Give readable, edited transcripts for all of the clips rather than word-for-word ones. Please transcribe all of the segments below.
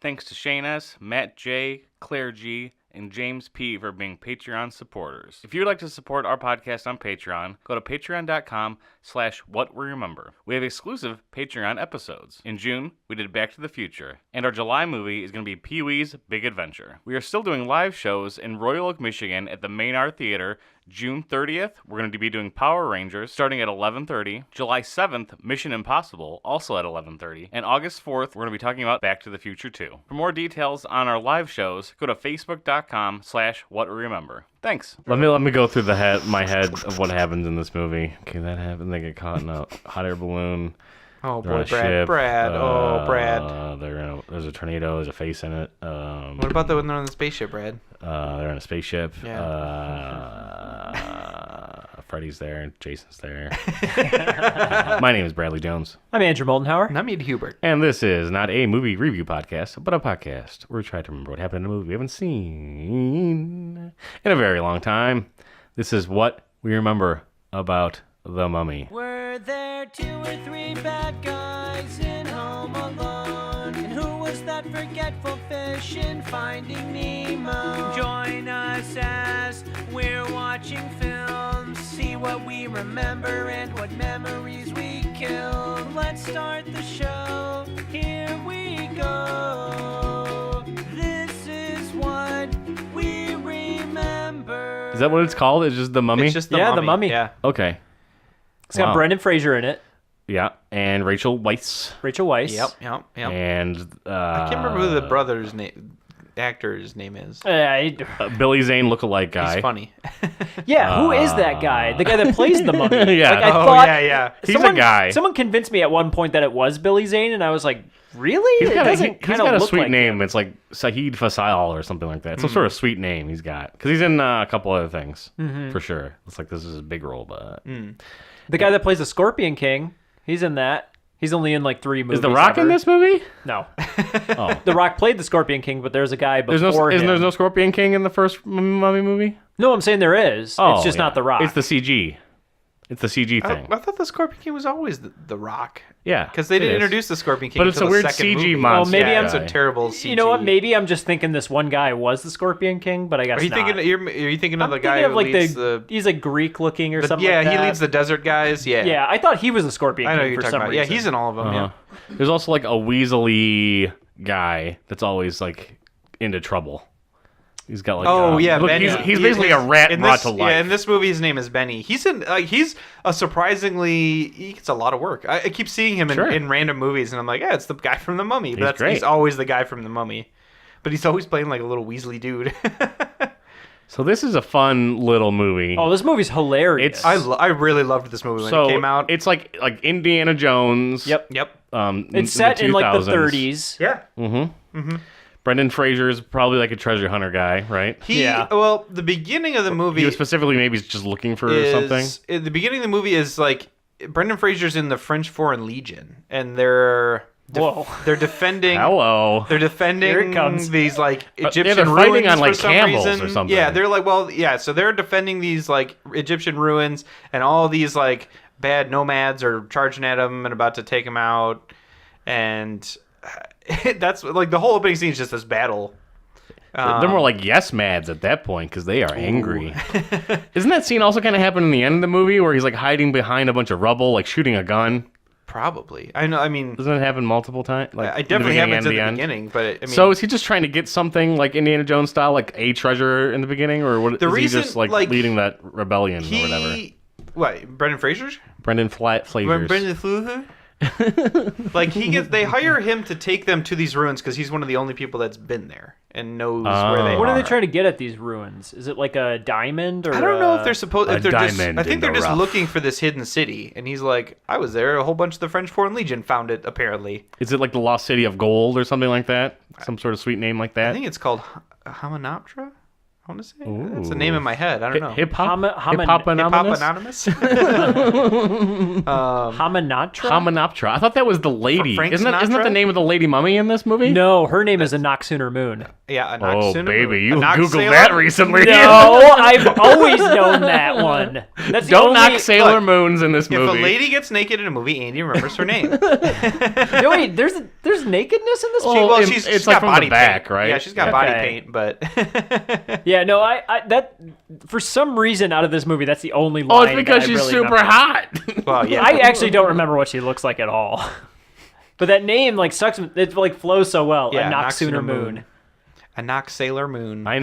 Thanks to Shane S., Matt J., Claire G., and James P. for being Patreon supporters. If you would like to support our podcast on Patreon, go to patreon.com/whatweremember. We have exclusive Patreon episodes. In June, we did Back to the Future, and our July movie is going to be Pee-wee's Big Adventure. We are still doing live shows in Royal Oak, Michigan at the Maynard Theater. June 30th, we're going to be doing Power Rangers starting at 11:30. July 7th, Mission Impossible, also at 11:30. And August 4th, we're going to be talking about Back to the Future 2. For more details on our live shows, go to facebook.com/whatweremember. Thanks. Let me go through my head of what happens in this movie. Okay, that happens. They get caught in a hot air balloon. Oh They're on boy, a ship. Brad. Brad. There's a tornado. There's a face in it. What about when they're on the spaceship, Brad? They're in a spaceship. Yeah. Freddy's there. Jason's there. My name is Bradley Jones. I'm Andrew Moldenhauer. And I'm Ed Hubert. And this is not a movie review podcast, but a podcast where we try to remember what happened in a movie we haven't seen in a very long time. This is what we remember about The Mummy. Were there 2 or 3 bad guys in Home Alone? And who was that forgetful fish in Finding Nemo? Join us as we're watching films. See what we remember and what memories we kill. Let's start the show. Here we go. This is what we remember. Is that what it's called? It's just The Mummy? It's just the Yeah, mummy. The Mummy. Yeah. Okay. It's got Wow. Brendan Fraser in it, Yeah, and Rachel Weisz. Rachel Weisz. Yep. And I can't remember who the brother's actor's name is. Billy Zane lookalike guy. He's funny. Yeah, who is that guy? The guy that plays the mummy. Yeah. Like, I Oh, thought yeah. He's a guy. Someone convinced me at one point that it was Billy Zane, and I was like, really? He's got It doesn't a look sweet like name. him. It's like Saeed Faisal or something like that. Some sort of sweet name he's got. Because he's in a couple other things, for sure. It's like this is his big role, but... The guy that plays the Scorpion King, he's in that. He's only in like 3 movies. Is The Rock in ever. this movie? No. Oh. The Rock played the Scorpion King, but there's a guy There's before him. no Scorpion King in the first Mummy movie? No, I'm saying there is. Oh, it's just yeah. not The Rock. It's the CG. It's the CG thing. I thought the Scorpion King was always the Rock. Yeah. Because they it didn't is. introduce the Scorpion King But it's until a weird the second CG movie. monster. Well, maybe yeah, I'm- it's a terrible CG. You know what? Maybe I'm just thinking this one guy was the Scorpion King, but I guess Are you not. thinking? Are you thinking of I'm the thinking guy of who like leads the? he's like Greek looking or something. Yeah, like that. he leads the desert guys. Yeah. Yeah, I thought he was the Scorpion I know King you're for talking some about. reason. Yeah, he's in all of them. Uh-huh. There's also like a weaselly guy that's always like into trouble. He's got like look, Benny. he's basically a rat in brought this, to life. Yeah, in this movie, his name is Benny. He's a surprisingly he gets a lot of work. I keep seeing him Sure. in random movies, and I'm like, yeah, it's the guy from the Mummy. But He's great. he's always the guy from the Mummy. But he's always playing like a little Weasley dude. So this is a fun little movie. Oh, this movie's hilarious. I really loved this movie when so it came out. it's like Indiana Jones. Yep. Yep. It's set in like the 2000s. 30s. Yeah. Brendan Fraser is probably like a treasure hunter guy, right? Well, the beginning of the movie He was specifically maybe just looking for something. The beginning of the movie is like Brendan Fraser's in the French Foreign Legion, and they're defending. Hello. They're defending Here it comes. these like Egyptian they're ruins fighting on, for like, some camels reason. or something. Yeah, they're like, so they're defending these like Egyptian ruins, and all these like bad nomads are charging at them and about to take them out, and that's like the whole opening scene is just this battle. They're more like yes mads at that point because they are angry. Isn't that scene also kind of happen in the end of the movie where he's like hiding behind a bunch of rubble, like shooting a gun? Probably. I know. I mean, Doesn't it happen multiple times? Like I definitely in the happens at the end? beginning, but I mean, So is he just trying to get something like Indiana Jones style, like a treasure in the beginning, or what? The is reason, he just like like, leading that rebellion or whatever? What? Brendan Fraser's? Brendan Fraser. Brendan Fraser. Like they hire him to take them to these ruins because he's one of the only people that's been there and knows where they What are. are they trying to get at these ruins? Is it like a diamond or? I don't know if they're supposed. a If they're just, diamond I think in they're the just rough. looking for this hidden city, and he's like, "I was there. A whole bunch of the French Foreign Legion found it. Apparently, Is it like the Lost City of Gold or something like that? Some sort of sweet name like that? I think it's called Hamunaptra. I want to say that's a name in my head. I don't know. Hip hop. Hip Hip hop hop anonymous. Hamanatra? Hamanoptera. I thought that was the lady. Frank Isn't that Sinatra? the name of the lady mummy in this movie? No, her name is Anak Sooner Moon. Yeah, Oh Anoxina. baby, you Anoxala? googled that recently. No, I've always known that one. That's the Don't only... knock Sailor Look, Moons in this If movie. a lady gets naked in a movie, Andy remembers her name. No, wait, there's nakedness in this Well, movie? Well, it's she's like got from body the back, paint. right? Yeah, she's got Yeah. body Okay. paint, but Yeah, no, I that for some reason out of this movie, that's the only line. Oh, it's because that I she's really super remember. hot. well, yeah. I actually don't remember what she looks like at all. But that name like sucks. It like flows so well. Yeah, Anak Anoxina Sooner Moon. Moon. Anox Sailor Moon. I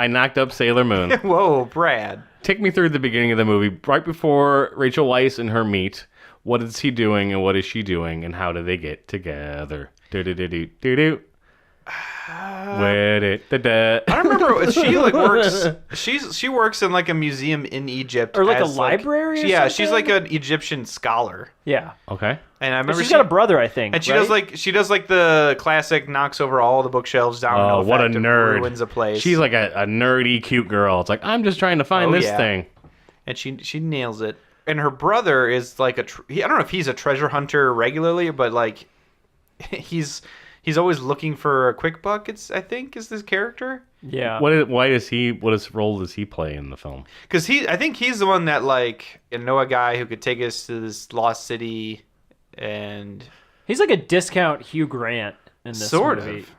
knocked up Sailor Moon. Whoa, Brad. Take me through the beginning of the movie, right before Rachel Weisz and her meet. What is he doing and what is she doing and how do they get together? Do do do do do do. Where it da da. I don't remember. She like works. She works in like a museum in Egypt, Or like a as, library or yeah, she's like something? an Egyptian scholar, Yeah, Okay. and I but remember she's got a brother, I think. and she right? does like the classic knocks over all the bookshelves down. Oh, no what a effect, and nerd. Ruins a place. She's like a nerdy, cute girl. It's like, I'm just trying to find Oh, this yeah. thing. and she nails it. And her brother is like I don't know if he's a treasure hunter regularly, but like he's always looking for a quick buck. I think is this character. Yeah. What role does he play in the film? Because I think he's the one that like know a guy who could take us to this lost city, and He's like a discount Hugh Grant in this sort movie. of.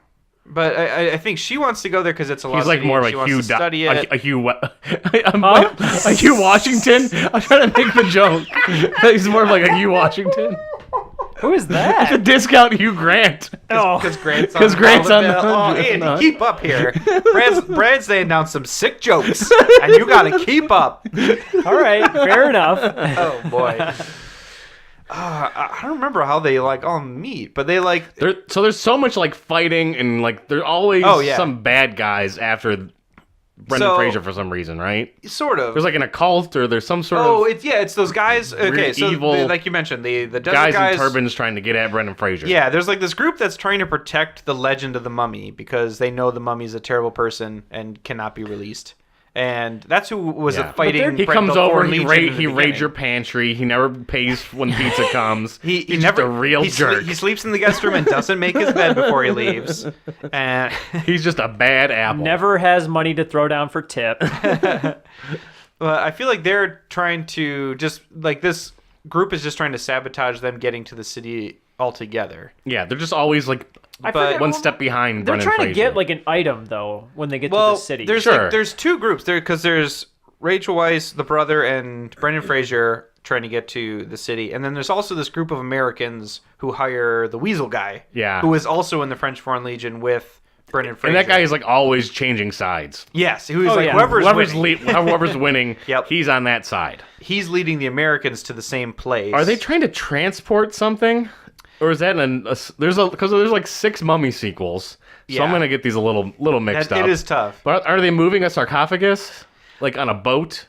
But I think she wants to go there because it's a lost He's like city. more of and she a wants Hugh, to study it. a Hugh, a Hugh Washington. I'm trying to make the joke. He's more of like a Hugh Washington. Who is The that? discount Hugh Grant. Oh, Because Grant's on, 'Cause Grant's on the bill. Oh, 100. Andy, No. keep up here. Brad's laying down some sick jokes, and you got to keep up. all right, fair enough. Oh boy. I don't remember how they like all meet, but they like There's so much like fighting and like there's always Oh, yeah. some bad guys after Brendan So- Fraser for some reason, right? sort of. There's like an occult or there's some sort Oh, of it's those guys. Okay, Really so evil like you mentioned, the desert guys guys in turbans trying to get at Brendan Fraser. Yeah, there's like this group that's trying to protect the legend of the mummy because they know the mummy's a terrible person and cannot be released. And that's who was Yeah. fighting. He Brett comes the over, Foreign he Legion in the raids beginning. your pantry. He never pays when pizza comes. He He's never just a real jerk. He sleeps in the guest room and doesn't make his bed before he leaves. And He's just a bad apple. Never has money to throw down for tip. well, I feel like they're trying to just like this group is just trying to sabotage them getting to the city altogether. Yeah, they're just always like I But- forget- one step behind They're Brendan trying Fraser. to get like an item though when they get to Well, the city. there's Sure. like there's two groups there because there's Rachel Weisz, the brother, and Brendan Fraser trying to get to the city, and then there's also this group of Americans who hire the Weasel guy, Yeah. who is also in the French Foreign Legion with Brendan Fraser. and that guy is like always changing sides. yes, who's Oh, like yeah. whoever's winning. Whoever's winning, Yep. he's on that side. He's leading the Americans to the same place. Are they trying to transport something, or is that there's like 6 Mummy sequels? So I'm Yeah. gonna get these a little mixed That, up. it is tough. But are they moving a sarcophagus like on a boat?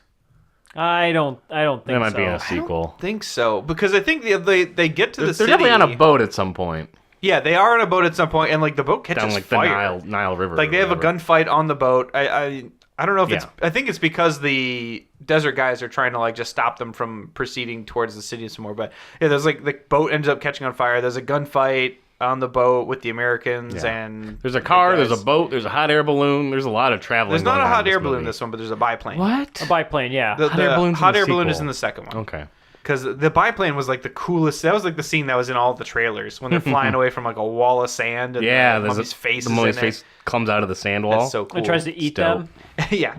I don't think That might so. be in a I sequel. don't think so because I think they get to the They're city. definitely on a boat at some point Yeah, they are on a boat at some point, and like the boat catches down like fire. the Nile River. Like or they have a whatever. gunfight on the boat. I don't know if it's. Yeah. I think it's because the desert guys are trying to like just stop them from proceeding towards the city some more. But yeah, there's like the boat ends up catching on fire. There's a gunfight on the boat with the Americans, Yeah. and There's a car, the there's guys. a boat, there's a hot air balloon. There's a lot of traveling. There's not going a on hot in air this balloon in movie. this one, but there's a biplane. What? A biplane, yeah. The Hot air balloon's in hot the air balloon sequel. is in the second one. Okay. Because the biplane was like the coolest. That was like the scene that was in all the trailers when they're flying away from like a wall of sand and Yeah, the there's mummy's face the is mummy's in face comes out of the sand it. wall. That's so cool. It tries to eat dope. them. yeah.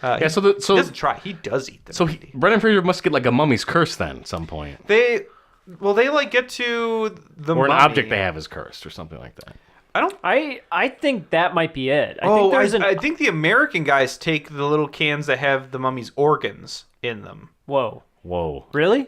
Yeah, he so doesn't try. He does eat them. so Brendan Fraser must get like a mummy's curse then at some point, they like get to the or an mummy. object they have is cursed or something like that. I don't. I think that might be it. I think there's I think the American guys take the little cans that have the mummy's organs in them. Whoa. Whoa. Really?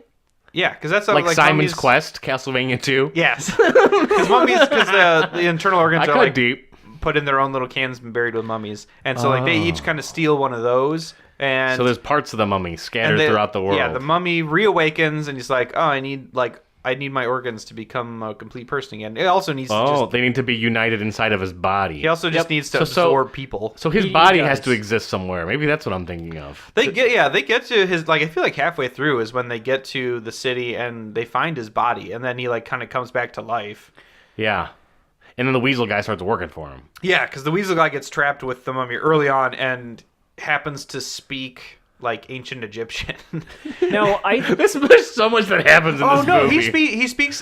Yeah, because that's how, Like Simon's mummies... Quest, Castlevania 2. Yes, because the internal organs I are cut like deep. put in their own little cans and buried with mummies, and so like they each kind of steal one of those, and So there's parts of the mummy scattered and they- throughout the world. Yeah, the mummy reawakens, and he's like, "Oh, I need like I need my organs to become a complete person again. It also needs to Oh, just. they need to be united inside of his body. He also just needs to So- absorb people. So his He body does. has to exist somewhere. Maybe that's what I'm thinking of. They get to his, like, I feel like halfway through is when they get to the city and they find his body, and then he like kind of comes back to life. Yeah. And then the Weasel guy starts working for him. Yeah, because the Weasel guy gets trapped with the mummy early on and happens to speak like ancient Egyptian. No, There's so much that happens in Oh this no, movie. he speaks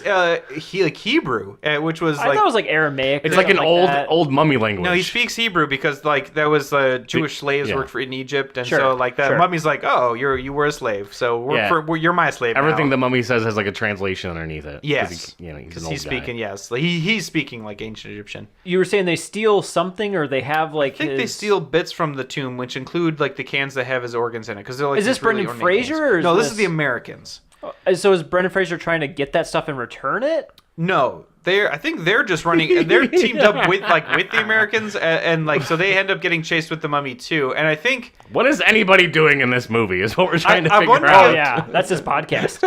Hebrew, which was I like thought it was like Aramaic. It's or like an something that. old mummy language. no, he speaks Hebrew because like that was Jewish slaves yeah. worked in Egypt, and Sure, so like that sure. mummy's like, oh, you were a slave, so Yeah. you're my slave. Everything now. the mummy says has like a translation underneath it. 'Cause Yes, he's an because old he's guy. speaking. Yes, like, he's speaking like ancient Egyptian. You were saying they steal something, or they have like I think they steal bits from the tomb, which include like the cans that have his organs in it, because they're like. Is this these really Brendan ornate Fraser, cans. or is no? This is this- the Americans. So is Brendan Fraser trying to get that stuff and return it? No, I think they're just running. They're teamed up with the Americans, and like so they end up getting chased with the mummy too. And I think What is anybody doing in this movie is what we're trying to I figure wonder- out. Oh yeah, that's his podcast.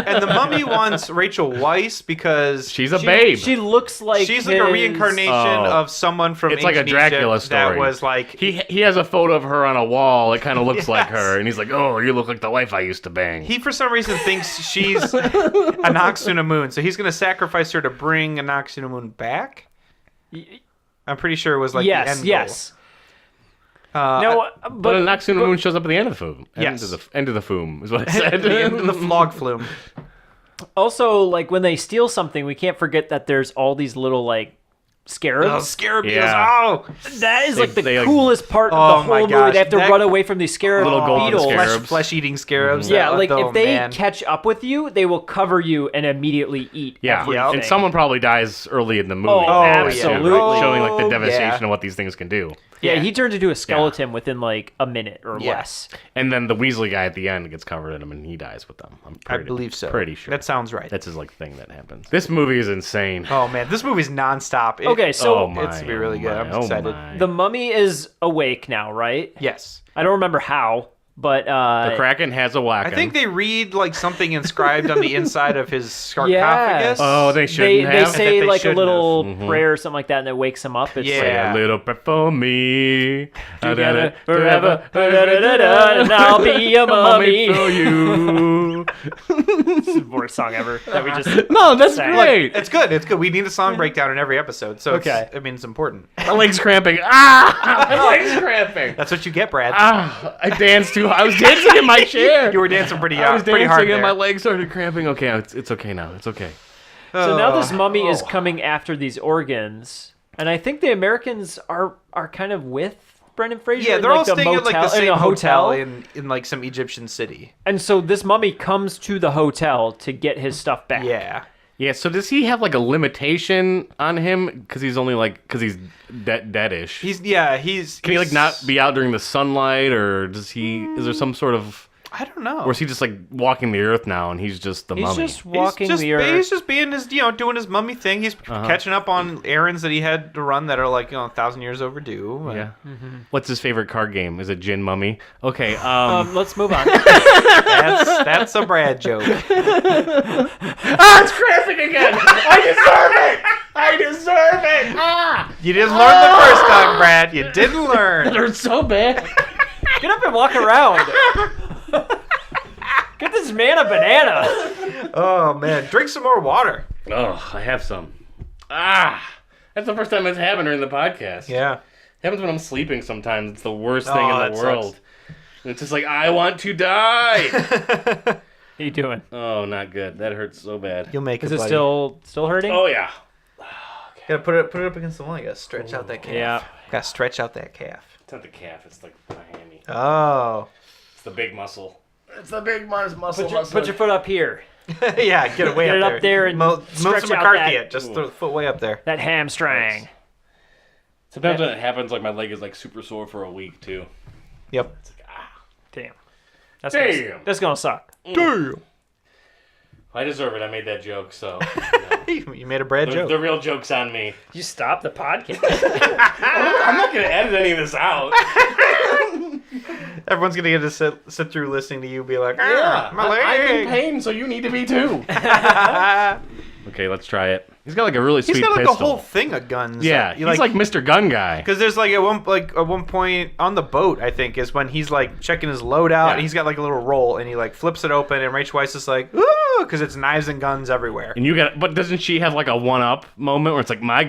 and the mummy wants Rachel Weisz because She's a babe. She looks like she's like a his- reincarnation Oh. of someone from It's like a ancient Dracula Egypt story. that was like He has a photo of her on a wall. It kind of looks like Yes. her, and he's like, "Oh, you look like the wife I used to bang." he for some reason thinks she's Anck-su-namun, so he's gonna sacrifice her to bring Anck-su-namun back. I'm pretty sure it was like the yes, end goal. yes. Uh, No, but but Anck-su-namun Moon shows up at the end of the film. Yes. End of the film is what I said. the end of the flog flume. also like when they steal something, we can't forget that there's all these little like Oh, scarabs. scarabs! Yeah. Oh, That is like the they, like- coolest part Oh of the my whole movie. gosh, They have to that- run away from these scarab Little golden beetles. scarabs. flesh-eating scarabs. Yeah, that- like oh, if they man. catch up with you, they will cover you and immediately eat. Yeah, everything. and someone probably dies early in the movie. Oh, too, absolutely. showing like the Oh, devastation yeah. of what these things can do. Yeah, Yeah. he turns into a skeleton within like a minute or Yeah. less. And then the Weasley guy at the end gets covered in them, and he dies with them. I believe so. Pretty sure. That sounds right. That's his like thing that happens. This movie is insane. Oh man, this movie's nonstop. Okay, so oh my, it's gonna be really good. I'm oh excited. my. the mummy is awake now, right? Yes. I don't remember how, but The Kraken has a whack. I think they read like something inscribed on the inside of his sarcophagus. Oh, they they shouldn't they have. say That they like a shouldn't little have. prayer or something like that, and it wakes him up. It's Yeah. like, Say a little bit for me. together forever, and I'll be a mummy. for you. This is the worst song ever that we just. No, that's Sang. great. It's good. It's good. We need a song breakdown in every episode. So Okay. I mean, it's important. My leg's cramping. Ah, my leg's cramping. That's what you get, Brad. Ah, I danced too. I was dancing in my chair. You were dancing pretty, I was pretty dancing hard and there. my legs started cramping. Okay, it's okay now. It's okay. So now this Oh. mummy is coming after these organs, and I think the Americans are kind of with Brendan Fraser. Yeah, in, they're like, all the staying at like the motel- in same a hotel in like some Egyptian city. And so this mummy comes to the hotel to get his stuff back. Yeah. Yeah. So does he have like a limitation on him because he's only like he's deadish? He's Can he like not be out during the sunlight, or does he? Is there some sort of? I don't know. Or is he just like walking the earth now, and he's just the He's mummy? just walking he's just, the earth. He's just being his, doing his mummy thing. He's catching up on errands that he had to run that are like 1,000 years overdue. Yeah. What's his favorite card game? Is it Gin Mummy? Okay. Let's move on. That's a Brad joke. Ah, it's cramping again. I deserve it. Ah, You didn't learn the first time, Brad. You didn't learn. it hurts so bad. Get up and walk around. Get this man a banana. Oh man, drink some more water. Oh, I have some. Ah, that's the first time it's happened during the podcast. Yeah. It happens when I'm sleeping sometimes. It's the worst thing Oh, in that the world. And it's just like, I want to die. How you doing? Oh, not good. That hurts so bad. You'll make Is it. it buddy. still hurting? Oh, yeah. Gotta put it up against the wall. You gotta stretch out that calf. Yeah. Gotta stretch out that calf. It's not the calf. It's like my hammy. Oh. It's the big muscle. It's the big muscle. Put your foot up here. Yeah, get it way Get up it there. up there and Move stretch some out McCarthy that- it. Just throw the foot way up there. That hamstring. Sometimes when it happens, like my leg is like super sore for a week too. Yep. It's like, ah. Damn. That's Damn. Gonna, that's gonna suck. Damn. I deserve it. I made that joke, so. You know. You made a Brad joke. The real joke's on me. You stop the podcast. I'm not going to edit any of this out. Everyone's gonna get to sit through listening to you be like, Yeah, my I'm in leg. pain, so you need to be too. Okay, let's try it. He's got like a really sweet He's got like pistol. a whole thing of guns. Yeah, he's like Mr. Gun Guy. because there's like at one point on the boat, I think, is when he's like checking his load out. Yeah. And he's got like a little roll, and he like flips it open, and Rachel Weisz is like, ooh, because it's knives and guns everywhere. And you got, but doesn't she have like a one-up moment where it's like my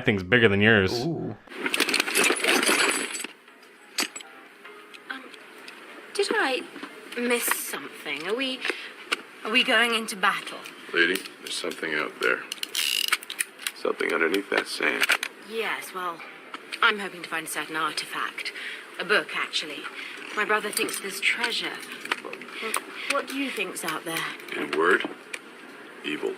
thing's bigger than yours? Ooh. Did I miss something? Are we going into battle? Lady, there's something out there. Something underneath that sand. Yes, well, I'm hoping to find a certain artifact. A book, actually. My brother thinks there's treasure. What do you think's out there? In a word, evil.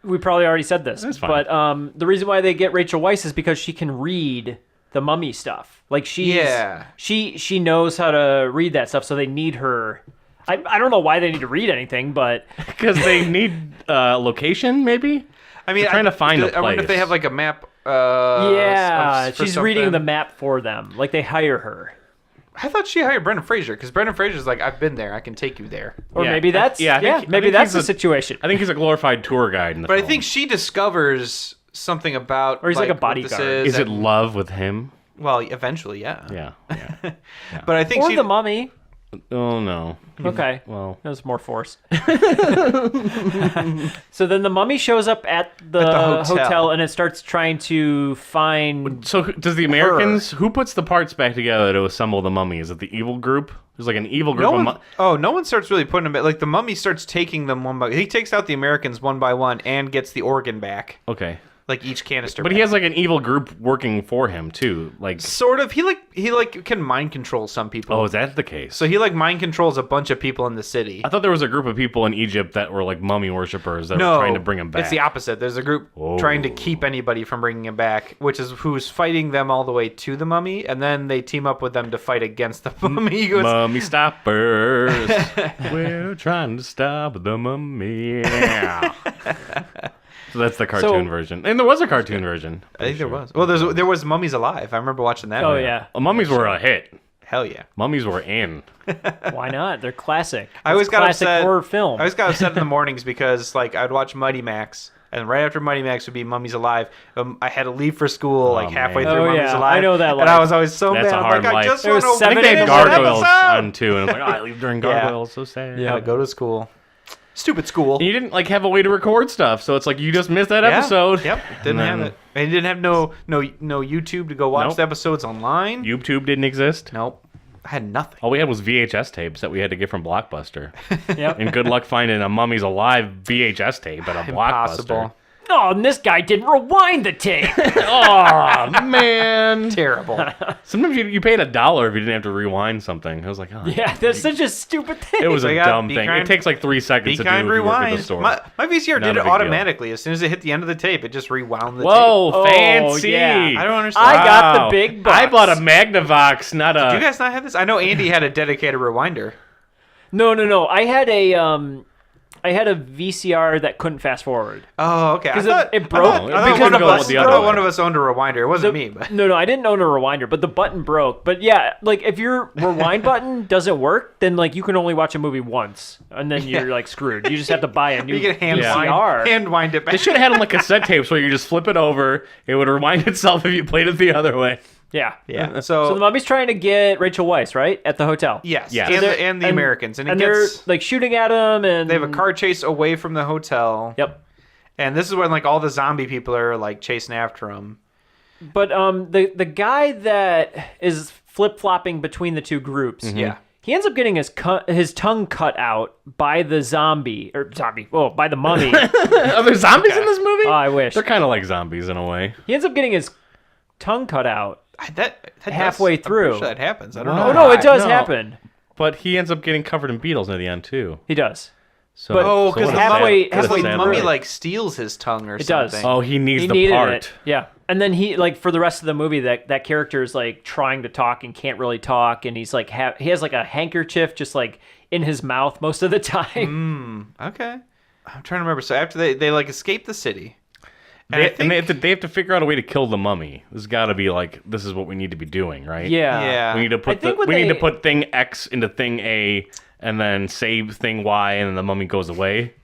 We probably already said this, That's fine. but the reason why they get Rachel Weisz is because she can read the mummy stuff. Like she knows how to read that stuff, so they need her. I don't know why they need to read anything, but Because they need location, maybe? I mean, They're trying to find a I wonder if they place. have like a map. yeah, for she's reading something. the map for them. Like they hire her, I thought she hired Brendan Fraser because Brendan Fraser's like, I've been there, I can take you there. or Yeah, maybe that's I think maybe that's he's the situation. I think he's a glorified tour guide in the But film. I think she discovers something about. Or he's like a what this bodyguard. Is it and- love with him? Well, eventually, yeah. Yeah. But I think Or she. the mummy. Oh no. Okay. Well, That was more forced. So then the mummy shows up at the, hotel. hotel and it starts trying to find. so does the Americans? Who puts the parts back together to assemble the mummy? Is it the evil group? There's like an evil group. no one, no one starts really putting them back. Like the mummy starts taking them one by. He takes out the Americans one by one and gets the organ back, Okay. like each canister. But back. he has like an evil group working for him too. Like, sort of. He can mind control some people. oh, is that the case? So he like mind controls a bunch of people in the city. I thought there was a group of people in Egypt that were like mummy worshippers that No, were trying to bring him back. It's the opposite. There's a group trying to keep anybody from bringing him back, which is who's fighting them all the way to the mummy, and then they team up with them to fight against the mummy. He goes, Mummy stoppers. We're trying to stop the mummy. Yeah. So that's the cartoon version, and there was a cartoon version. I think there was. Well, there was Mummies Alive. I remember watching that. Oh one. yeah, Mummies were a hit. Hell yeah. Mummies were in. why not? They're classic. I always It's got classic upset. horror film. I always got upset in the mornings because like I'd watch Mighty Max, and right after Mighty Max would be Mummies Alive. I had to leave for school like halfway man. through Oh, Mummies yeah. Alive. I know that And life. I was always so That's mad. a I'm hard like, I life. just There want was to I seven think they had minutes of gargoyles episode. on too, and I was like, oh, I leave during Yeah. gargoyles. So sad. Yeah, go to school. Stupid school. And you didn't like have a way to record stuff, so it's like you just missed that Yeah. episode. Yep. Didn't And have then it. And you didn't have no YouTube to go watch Nope. the episodes online. YouTube didn't exist. Nope. I had nothing. All we had was VHS tapes that we had to get from Blockbuster. Yep. And good luck finding a Mummies Alive VHS tape at a Blockbuster. Impossible. Oh, and this guy didn't rewind the tape. Oh man! Terrible. Sometimes you paid $1 if you didn't have to rewind something. I was like, oh, Yeah, that's such a stupid thing. it was So a you got dumb Be thing. Kind- it takes like 3 seconds Be to kind, do if you work at the rewind. store. My VCR Not did a it big deal. automatically. As soon as it hit the end of the tape, it just rewound the tape. Whoa, Oh, fancy! yeah. I don't understand. I got the Wow. big I box. bought a Magnavox, not a. Do you guys not have this? I know Andy had a dedicated rewinder. No. I had a VCR that couldn't fast forward. Oh, okay. I 'Cause thought it broke. I thought Because one it of goes us. the I other thought way. one of us owned a rewinder. It wasn't me, but No, I didn't own a rewinder, but the button broke. But yeah, like if your rewind button doesn't work, then like you can only watch a movie once, and then you're like screwed. You just have to buy a new you can hand VCR. wind it back. They should have had them like cassette tapes where you just flip it over. It would rewind itself if you played it the other way. Yeah. Yeah. So the mummy's trying to get Rachel Weisz, right, at the hotel. yes, Yes. and the Americans, and it they're gets like shooting at him, and they have a car chase away from the hotel. Yep. And this is when like all the zombie people are like chasing after him. But the guy that is flip flopping between the two groups, Yeah. he ends up getting his tongue cut out by the by the mummy. Are there zombies in this movie? Oh, I wish. They're kind of like zombies in a way. He ends up getting his tongue cut out. That Halfway does, I'm through. pretty sure that happens. I don't Wow. know. Oh no, it does no. happen. But he ends up getting covered in beetles near the end too. He does. So, But- Oh, so because what a halfway- sad- what a halfway sad mummy ride. like steals his tongue or It does. something. Oh, he needs He the needed part. it. Yeah. And then he like for the rest of the movie that character is like trying to talk and can't really talk, and he's like he has like a handkerchief just like in his mouth most of the time. Okay. I'm trying to remember. So after they like escape the city, and they have to figure out a way to kill the mummy. There's got to be like, this is what we need to be doing, right? Yeah. We need to put need to put thing X into thing A, and then save thing Y, and then the mummy goes away.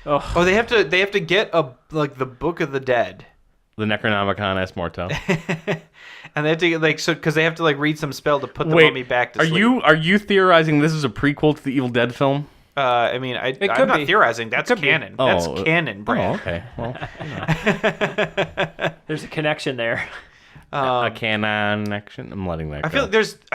Oh, they have to get the Book of the Dead. The Necronomicon S Morto. And they have to because they have to read some spell to put the mummy back to sleep. Are you theorizing this is a prequel to the Evil Dead film? I mean, I'm not theorizing. That's canon. That's canon, Brad. Oh, okay. Well, There's a connection there. a canon connection. I'm letting that go. I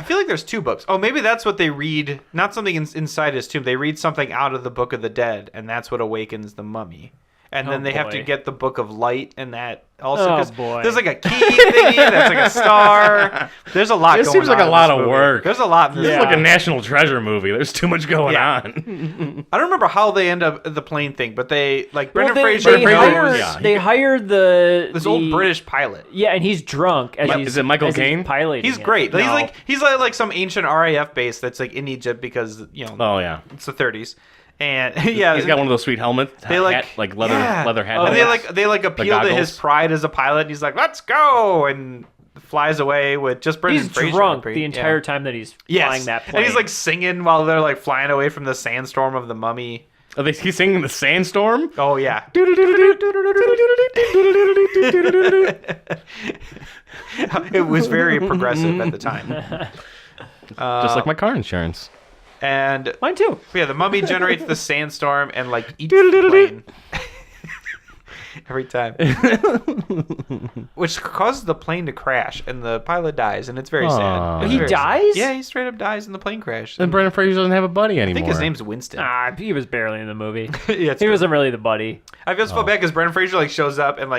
feel like there's two books. Oh, maybe that's what they read. Not something inside his tomb. They read something out of the Book of the Dead, and that's what awakens the mummy. And then they have to get the Book of Light, and that also because there's like a key thingy that's like a star. There's a lot. This going seems like on a lot in this of movie. work. There's a lot. This is like a National Treasure movie. There's too much going on. I don't remember how they end up the plane thing, but they Brendan they Fraser they hired this old British pilot. Yeah, and he's drunk. Is it Michael Caine? Piloting. He's it. great. No. He's like some ancient RAF base that's like in Egypt because Oh yeah. it's the 30s. And yeah, He's got one of those sweet helmets. They leather hat. And they appeal to his pride as a pilot. And he's like, "Let's go!" and flies away with just Brendan Fraser. He's drunk the entire time that he's flying that plane. And he's like singing while they're like flying away from the sandstorm of the mummy. He's singing the Sandstorm? Oh yeah. It was very progressive at the time. Just like my car insurance. And mine too. Yeah, the mummy generates the sandstorm and eats the plane. Every time. Which causes the plane to crash, and the pilot dies, and it's very sad. He dies? Yeah, he straight up dies in the plane crash. And Brendan Fraser doesn't have a buddy anymore. I think his name's Winston. He was barely in the movie. Yeah, he wasn't really the buddy. I just feel bad because Brendan Fraser shows up and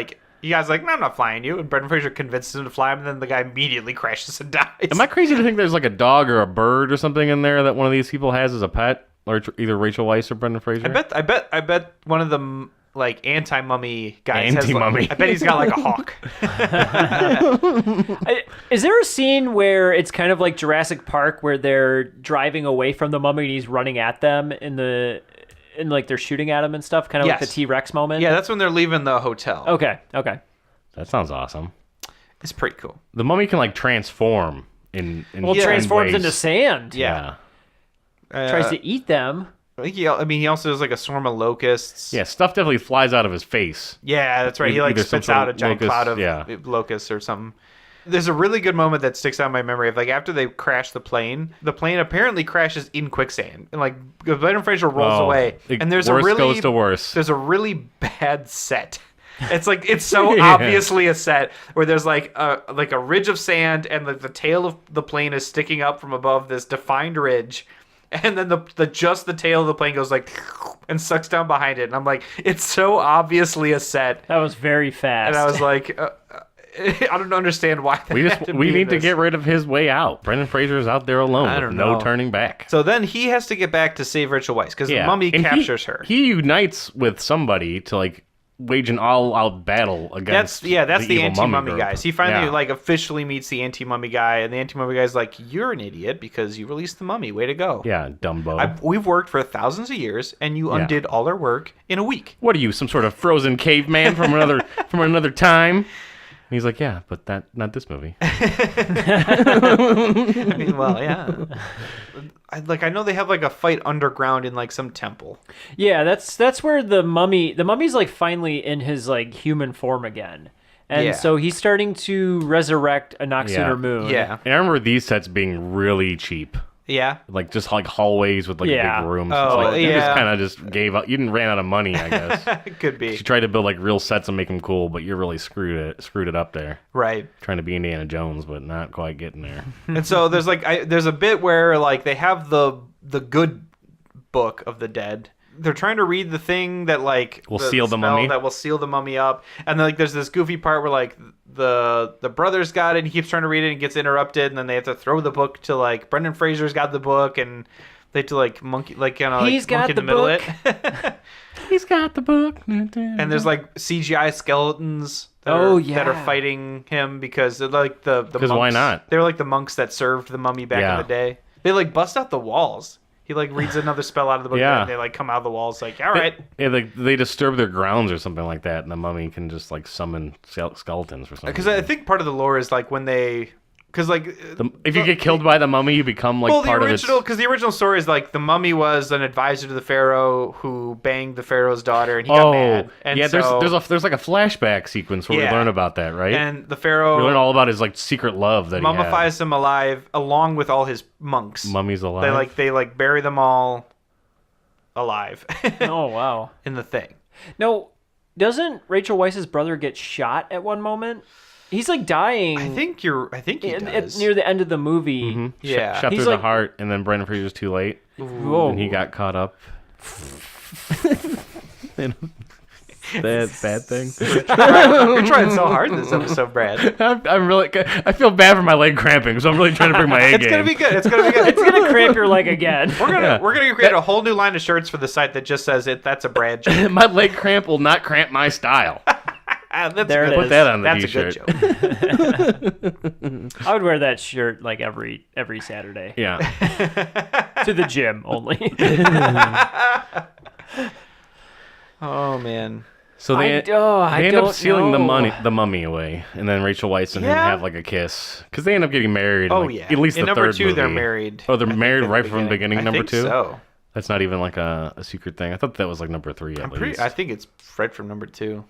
you guys no, I'm not flying you, and Brendan Fraser convinces him to fly him, and then the guy immediately crashes and dies. Am I crazy to think there's a dog or a bird or something in there that one of these people has as a pet, or either Rachel Weisz or Brendan Fraser? I bet one of them anti-mummy guys Anti-mummy. I bet he's got a hawk. Is there a scene where it's kind of like Jurassic Park where they're driving away from the mummy and he's running at them and they're shooting at him and stuff, kind of like the T-Rex moment? Yeah, that's when they're leaving the hotel. Okay. That sounds awesome. It's pretty cool. The mummy can transform in transforms ways. into sand. Yeah. Tries to eat them. He also does a swarm of locusts. Yeah, stuff definitely flies out of his face. Yeah, that's right. He Either spits some out a sort of giant cloud of locusts or something. There's a really good moment that sticks out in my memory of after they crash the plane apparently crashes in quicksand. And Brendan Fraser rolls away. And there's worse goes to worse. There's a really bad set. It's so obviously a set where there's a ridge of sand and the tail of the plane is sticking up from above this defined ridge. And then the tail of the plane goes and sucks down behind it. And I'm it's so obviously a set. That was very fast. And I was I don't understand why we need to get rid of his way out. Brendan Fraser is out there alone with no turning back. So then he has to get back to save Rachel Weisz because the mummy captures her. He unites with somebody to wage an all-out battle against the anti-mummy group. guys. He finally officially meets the anti-mummy guy, and the anti-mummy guy's "You're an idiot because you released the mummy. Way to go!" Yeah, Dumbo. We've worked for thousands of years, and you undid all our work in a week. What are you, some sort of frozen caveman from another time? And he's like, yeah, but not this movie. I mean, well, yeah. I know they have a fight underground in some temple. Yeah, that's where the mummy's finally in his human form again. And so he's starting to resurrect a Noxunar moon. Yeah. And I remember these sets being really cheap. Yeah. Just hallways with big rooms. Oh, You just kind of just gave up. You didn't ran out of money, I guess. It could be. You tried to build real sets and make them cool, but you really screwed it up there. Right. Trying to be Indiana Jones, but not quite getting there. And so there's there's a bit where they have the good book of the dead. They're trying to read the thing that will seal the mummy. That will seal the mummy up. And then there's this goofy part where the brothers got it and he keeps trying to read it and gets interrupted, and then they have to throw the book to Brendan Fraser's got the book and they have to monkey He's got monkey in the middle of it. He's got the book. And there's CGI skeletons that are fighting him because they're the monks. Why not? They're the monks that served the mummy back in the day. They bust out the walls. He like reads another spell out of the book, Yeah. and they like come out of the walls. Like, all right, Yeah, they disturb their grounds or something like that, and the mummy can just like summon skeletons for something. because I think part of the lore is like when they, because like if you get killed by the mummy, you become like well, part the of original, its. because the original story is like the mummy was an advisor to the pharaoh who banged the pharaoh's daughter, and he got mad. And yeah. so, There's like a flashback sequence where we Yeah. learn about that, right? and the pharaoh we learn all about his like secret love that mummifies him alive along with all his monks. he had. Mummy's alive. They bury them all alive Oh wow. in the thing. No, doesn't Rachel Weisz's brother get shot at one moment? He's like dying. I think he does. near the end of the movie. Yeah. Shot He's through the like- heart, and then Brendan Fraser's too late, Whoa. and he got caught up. in that bad thing. You're trying so hard this episode, Brad. I'm really. I feel bad for my leg cramping, so I'm really trying to bring my A game. It's gonna be good. It's gonna be good. It's gonna cramp your leg again. We're gonna create a whole new line of shirts for the site that just says it. That's a Brad joke. My leg cramp will not cramp my style. That's There good. it Put is. that on the That's t-shirt. a good joke. I would wear that shirt like every Saturday Yeah. to the gym only. Oh man. So they I end don't up sealing know. the mummy away, and then Rachel Weisz and him Yeah. have like a kiss because they end up getting married. Oh in, like, yeah. at least in the number third 2, movie. they're married. Oh, they're married in right from the beginning. I Number think 2. So. That's not even like a secret thing. I thought that was like number 3 at least. I think it's Fred from number 2.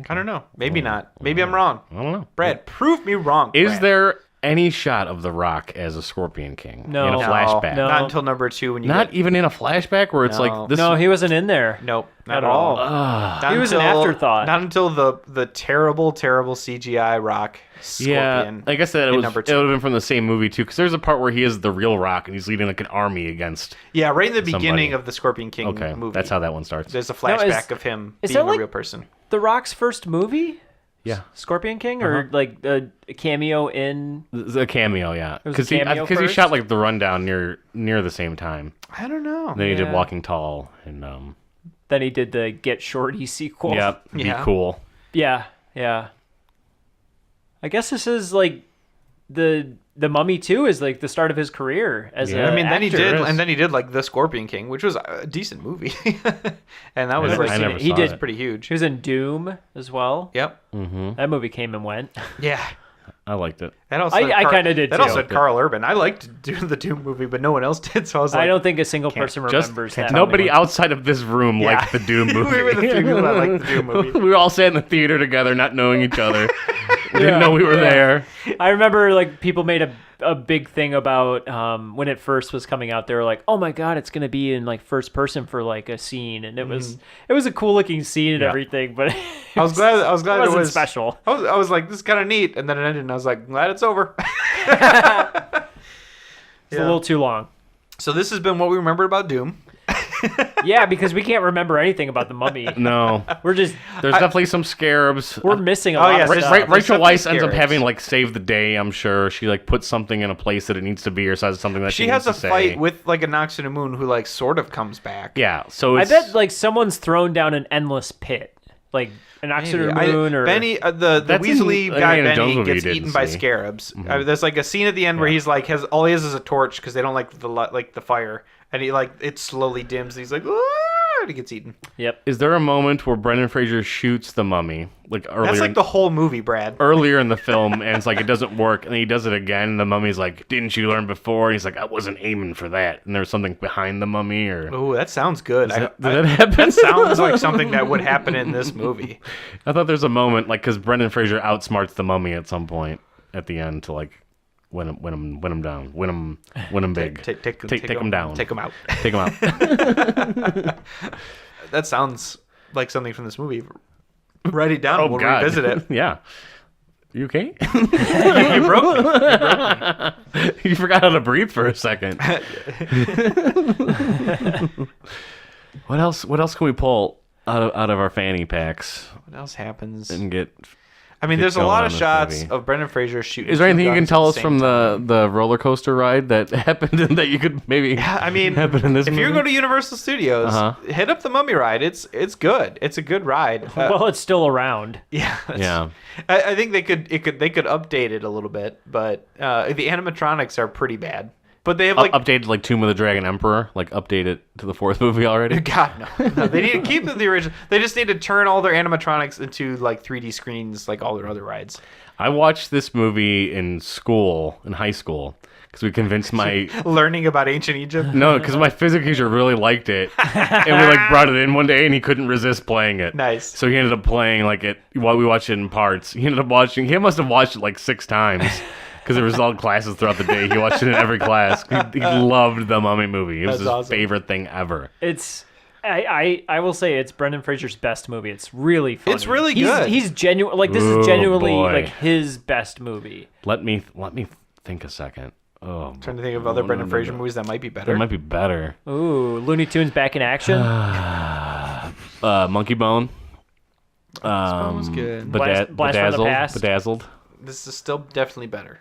I don't know. Maybe not. Maybe I'm wrong. I don't know. Brad, prove me wrong. Is Brad. there any shot of The Rock as a Scorpion King No. in a No. flashback? No. Not until number 2 when you Not get... even in a flashback where it's No. like this. No, he wasn't in there. Nope. Not At at all. all. Not He was an until- afterthought. Not until the terrible CGI Rock Scorpion. Yeah, I guess that it in was. number It 2. would have been from the same movie too, because there's a part where he is the real Rock and he's leading like an army against. Yeah, right in the Somebody. beginning of the Scorpion King Okay, movie. that's how that one starts. There's a Now, flashback of him is being that a like- real person. The Rock's first movie, Yeah, Scorpion King, or like a cameo in? the cameo. Yeah, was a because he cameo he first? shot like the rundown near the same time. I don't know. Then he did Yeah. Walking Tall and Then he did the Get Shorty sequel. yep, Be Yeah. Cool. Yeah, yeah. I guess this is like the Mummy 2 is like the start of his career as Yeah. a I mean, then he actor. did, and then he did like the Scorpion King, which was a decent movie, and that was never like seen it. He saw did. it. pretty huge. He was in Doom as well. Yep. That movie came and went. Yeah. I liked it. That also I kinda did That too. also had Carl Urban. I liked the Doom movie, but no one else did. So I was like, I don't think a single person Just remembers that. nobody movie. outside of this room Yeah. liked the Doom movie. We were the few people that liked the Doom movie. We were all sat in the theater together, not knowing each other. We didn't know we were there. I remember like people made a big thing about when it first was coming out. They were like, "Oh my god, it's gonna be in like first person for like a scene," and it was a cool looking scene and Yeah. everything. But I was glad. It wasn't was special. I was like, this is kind of neat, and then it ended, and I was like, glad it's over. It's a little too long. So this has been what we remembered about Doom. Yeah, because we can't remember anything about the Mummy. No, We're just there's definitely some scarabs. we're missing a Oh, lot yeah, of there's- stuff. there's Rachel definitely Weisz ends up scarabs. having like save the day. I'm sure she like puts something in a place that it needs to be, or says something that she She has a needs to fight say. with like a Noxina Moon who like sort of comes back. Yeah, so I it's, bet like someone's thrown down an endless pit, like an Oxygen Maybe. Moon or Benny, the That's in Weasley the guy Indiana Jones Benny movie gets you eaten didn't by see. scarabs. There's like a scene at the end where he's like all he has is a torch because they don't like the fire, and he like it slowly dims. And he's like, "Ah," and he gets eaten. Yep. Is there a moment where Brendan Fraser shoots the mummy like earlier? That's like the whole movie, Brad. earlier in the film, and it's like it doesn't work, and then he does it again. And the mummy's like, "Didn't you learn before?" And he's like, "I wasn't aiming for that." And there's something behind the mummy, or Oh, that sounds good. did that happen? That sounds like something that would happen in this movie. I thought there's a moment like because Brendan Fraser outsmarts the mummy at some point at the end to like win him down, win him big, Take him down, Take him out. take him out. That sounds like something from this movie. Write it down. Oh we'll God, revisit it. Yeah. You okay? You broke me. You forgot how to breathe for a second. What else? What else can we pull out of our fanny packs What else happens? and get? I mean, get there's a going lot on of this shots movie? of Brendan Fraser shooting. Is there two anything you can guns tell at us the from same time. the roller coaster ride that happened and that you could maybe? I mean, happen in this if you movie? go to Universal Studios, Uh-huh. hit up the Mummy ride. It's good. It's a good ride. Well, it's still around. yeah, Yeah. I think they could update it a little bit, but the animatronics are pretty bad. But they have like updated like Tomb of the Dragon Emperor, like update it to the 4th movie already. God no. They need to keep the original. They just need to turn all their animatronics into like 3D screens, like all their other rides. I watched this movie in high school, because we convinced my Learning about ancient Egypt. no, because my physics teacher really liked it, and we like brought it in one day, and he couldn't resist playing it. Nice. So he ended up playing like it while we watched it in parts. He ended up watching. He must have watched it like 6 times. Because there was all classes throughout the day. He watched it in every class. He loved the Mummy movie. It was That's his awesome. favorite thing ever. It's I will say it's Brendan Fraser's best movie. It's really funny. It's really good. He's genuine. Like this Oh, is genuinely boy. like his best movie. Let me think a second. Oh, Trying to think of other Brendan Fraser movies that might be better. That might be better. Ooh, Looney Tunes back in action. Monkey Bone. was good. Blast from the Bedazzled. Past. Bedazzled. This is still definitely better.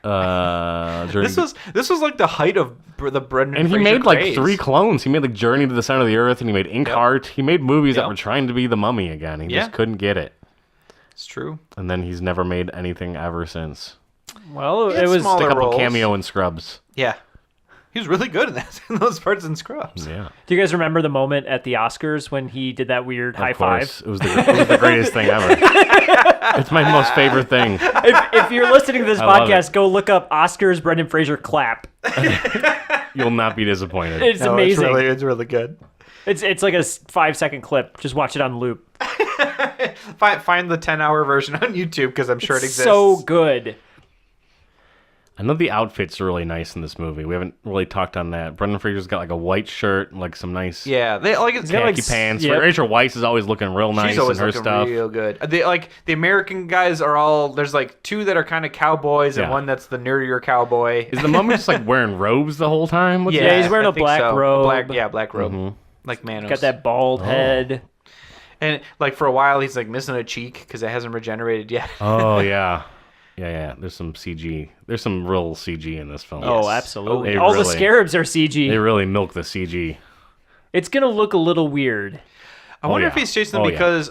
Journey This was like the height of the Brendan and he Fraser made like craze. 3 clones. He made like Journey to the Center of the Earth, and he made Inkheart. He made movies that Yep. were trying to be the Mummy again. He Yeah. just couldn't get it. It's true. And then he's never made anything ever since. Well, had it was small- A couple roles. cameo in Scrubs. Yeah. He was really good in that, in those parts in Scrubs. Yeah. Do you guys remember the moment at the Oscars when he did that weird high Of course. five? It was the greatest thing ever. It's my most favorite thing. If you're listening to this I love podcast, go look up Oscars Brendan Fraser clap. You'll not be disappointed. It's amazing. It's really good. It's like a 5-second clip. Just watch it on loop. Find the 10-hour version on YouTube because I'm sure it exists. So good. I know the outfits are really nice in this movie. We haven't really talked on that. Brendan Fraser's got like a white shirt and like some nice Yeah, they like it's got, khaki like, pants. yep. Rachel Weisz is always looking real nice She's in always her looking stuff. real good. They like the American guys are all there's like 2 that are kind of cowboys and Yeah. one that's the nerdier cowboy. Is the mummy just like wearing robes the whole time? What's Yeah, he's wearing I a think black so. robe. Black robe. Mhm. Like Manos. Got that bald head. And like for a while he's like missing a cheek because it hasn't regenerated yet. Oh yeah. Yeah. There's some CG. There's some real CG in this film. Oh, absolutely. They All the really- scarabs are CG. They really milk the CG. It's gonna look a little weird. I wonder yeah. if he's chasing them Oh, yeah. because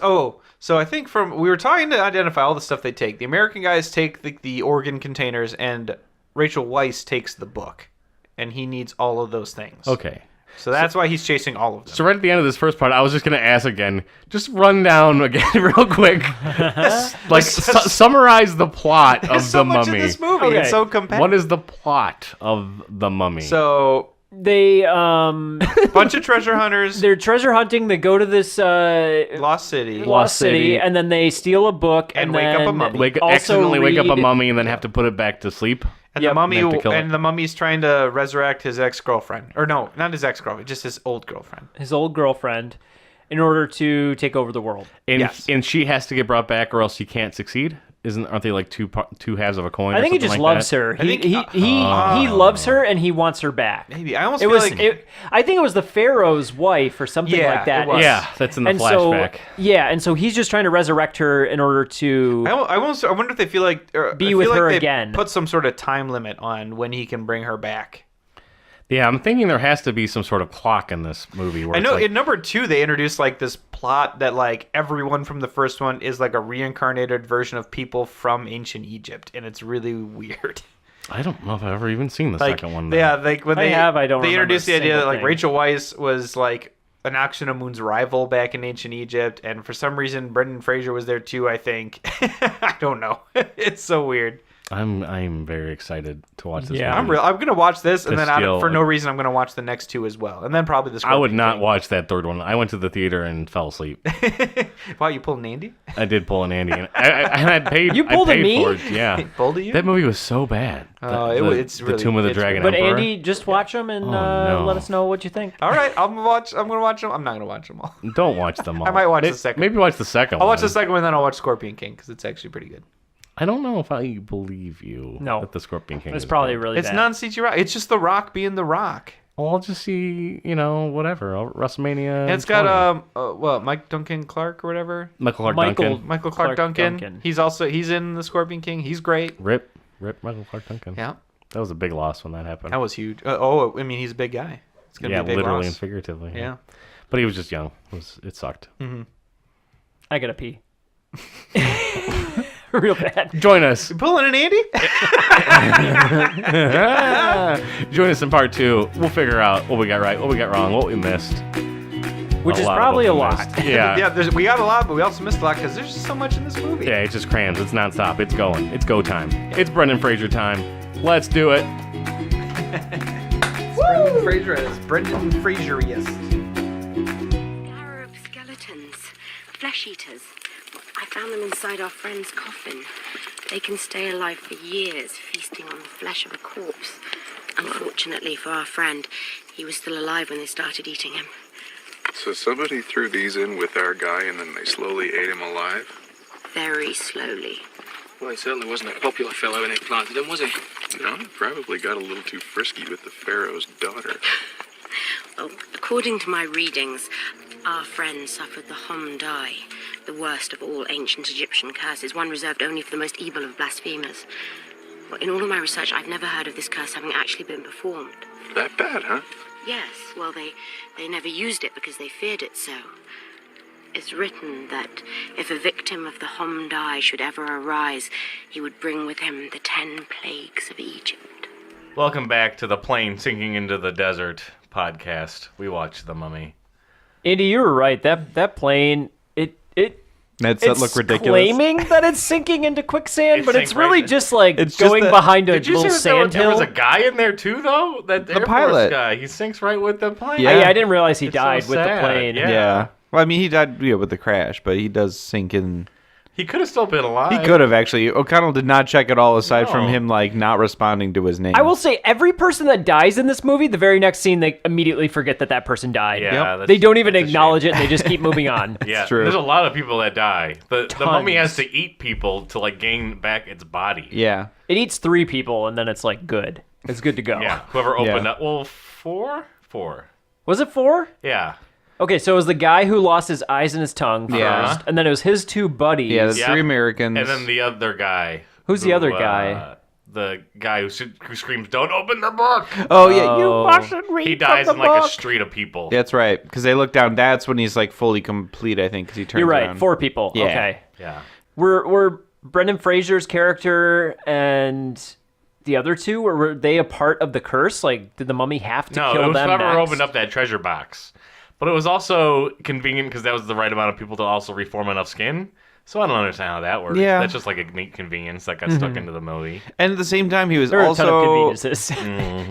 so I think we were trying to identify all the stuff they take. The American guys take the organ containers and Rachel Weisz takes the book. And he needs all of those things. Okay. So that's why he's chasing all of them. So right at the end of this first part, I was just gonna ask again. Just run down again real quick. Like summarize the plot of There's so the much Mummy. in this movie. Okay. It's so compact. What is the plot of the Mummy? So They bunch of treasure hunters, they're treasure hunting. They go to this Lost City. lost city, City. and then they steal a book And and wake up a then mummy. also accidentally wake up a read- mummy and then have to put it back to sleep. And Yep. the mummy They have to kill it. the mummy's trying to resurrect his ex-girlfriend. Or no, not his ex-girlfriend, just his old girlfriend. his old girlfriend in order to take over the world. And Yes. and she has to get brought back or else he can't succeed. Aren't they like two halves of a coin? I or think he something just like loves that? her. I think- He loves her and he wants her back. Maybe. I almost It feel was. like I think it was the Pharaoh's wife or something Yeah, like that. it was. Yeah, that's in the and flashback. So, yeah, and so he's just trying to resurrect her in order to. I wonder if they feel like Be I feel with like her they again. Put some sort of time limit on when he can bring her back. Yeah, I'm thinking there has to be some sort of clock in this movie. Where I know it's like, in number 2 they introduced like this plot that like everyone from the first one is like a reincarnated version of people from ancient Egypt, and it's really weird. I don't know if I've ever even seen the Like second one. yeah, like when I they have, I don't they remember introduced a the idea that single like thing. Rachel Weisz was like an Akhshenamun's rival back in ancient Egypt, and for some reason Brendan Fraser was there too. I think I don't know. It's so weird. I'm very excited to watch this. Yeah. movie. I'm gonna watch this, and To then steal, for no like- reason I'm gonna watch the next 2 as well, and then probably the. I would Scorpion not King. watch that third one. I went to the theater and fell asleep. Wow, you pulled an Andy? I did pull an Andy, and I paid. You pulled I a paid me? for it. Yeah, Pulled a you? that movie was so bad. Oh, it's the really- Tomb of the it's Dragon but Emperor. Andy, just watch them and no. let us know what you think. All right, I'm gonna watch them. I'm not gonna watch them all. Don't watch them all. I might watch the second Maybe watch the second I'll one. watch the second one, then I'll watch Scorpion King because it's actually pretty good. I don't know if I believe you. No. that the Scorpion King. It's is probably good. really It's bad. non CG Rock. It's just The Rock being The Rock. Well, I'll just see. Whatever. WrestleMania. And it's got Mike Duncan Clark or whatever. Michael Clark Michael- Duncan. Michael Clark Duncan. Duncan. He's in the Scorpion King. He's great. Rip Michael Clark Duncan. Yeah, That was a big loss when that happened. that was huge. I mean, he's a big guy. It's gonna yeah, be a big literally loss. and figuratively. Yeah. But he was just young. It sucked. I gotta pee. Real bad. Join us. You pulling an Andy? Join us in part 2. We'll figure out what we got right, what we got wrong, what we missed. Which is lot of probably what a we lot. missed. Yeah. Yeah, we got a lot, but we also missed a lot because there's just so much in this movie. Yeah, it just crams. It's nonstop. It's going. It's go time. It's Brendan Fraser time. Let's do it. Brendan Fraser is Brendan Fraseriest. Flower of skeletons, flesh eaters. I found them inside our friend's coffin. They can stay alive for years, feasting on the flesh of a corpse. Unfortunately for our friend, he was still alive when they started eating him. So somebody threw these in with our guy and then they slowly ate him alive? Very slowly. Well, he certainly wasn't a popular fellow when they planted him, was he? No, he probably got a little too frisky with the Pharaoh's daughter. Well, according to my readings, our friend suffered the Hom-Dai, the worst of all ancient Egyptian curses, one reserved only for the most evil of blasphemers. Well, in all of my research, I've never heard of this curse having actually been performed. That bad, huh? Yes, well, they never used it because they feared it so. It's written that if a victim of the Hom-Dai should ever arise, he would bring with him the 10 plagues of Egypt. Welcome back to the Plane Sinking into the Desert podcast. We watched The Mummy. Andy, you were right. That plane, That it's look ridiculous. claiming that it's sinking into quicksand, but it's sinking really right- just like It's just going that- behind a Did you little see that sand there was hill. a guy in there too, though? That Air Force pilot. guy. He sinks right with the plane. Yeah. I didn't realize he It's so died with the sad. plane. Yeah. Well, I mean, he died with the crash, but he does sink in. He could have still been alive. He could have actually. O'Connell did not check at all, aside from No. him like not responding to his name. I will say, every person that dies in this movie, the very next scene, they immediately forget that person died. Yeah, that's- They don't even that's a acknowledge shame. it, and they just keep moving on. Yeah, true. there's a lot of people that die. The mummy Tons. has to eat people to like gain back its body. Yeah. It eats 3 people, and then it's like good. It's good to go. Yeah, whoever opened Yeah. up. Well, four. Was it 4? Yeah. Okay, so it was the guy who lost his eyes and his tongue first, Yeah. and then it was his 2 buddies. Yeah. There's Yep. 3 Americans. And then the other guy. Who's the other guy? The guy who screams, "Don't open the book!" Oh yeah, you Oh. mustn't read He dies from in the like a book. street of people. That's right, because they look down. That's when he's like fully complete, I think, because he turns. You're right, around. 4 people. Yeah. Okay. Yeah. Were Brendan Fraser's character and the other 2, or were they a part of the curse? Like, did the mummy have to No, kill it was them whoever next? opened up that treasure box. But it was also convenient because that was the right amount of people to also reform enough skin. So I don't understand how that works. Yeah. That's just like a neat convenience that got stuck into the movie. And at the same time, he was There are a ton of also conveniences.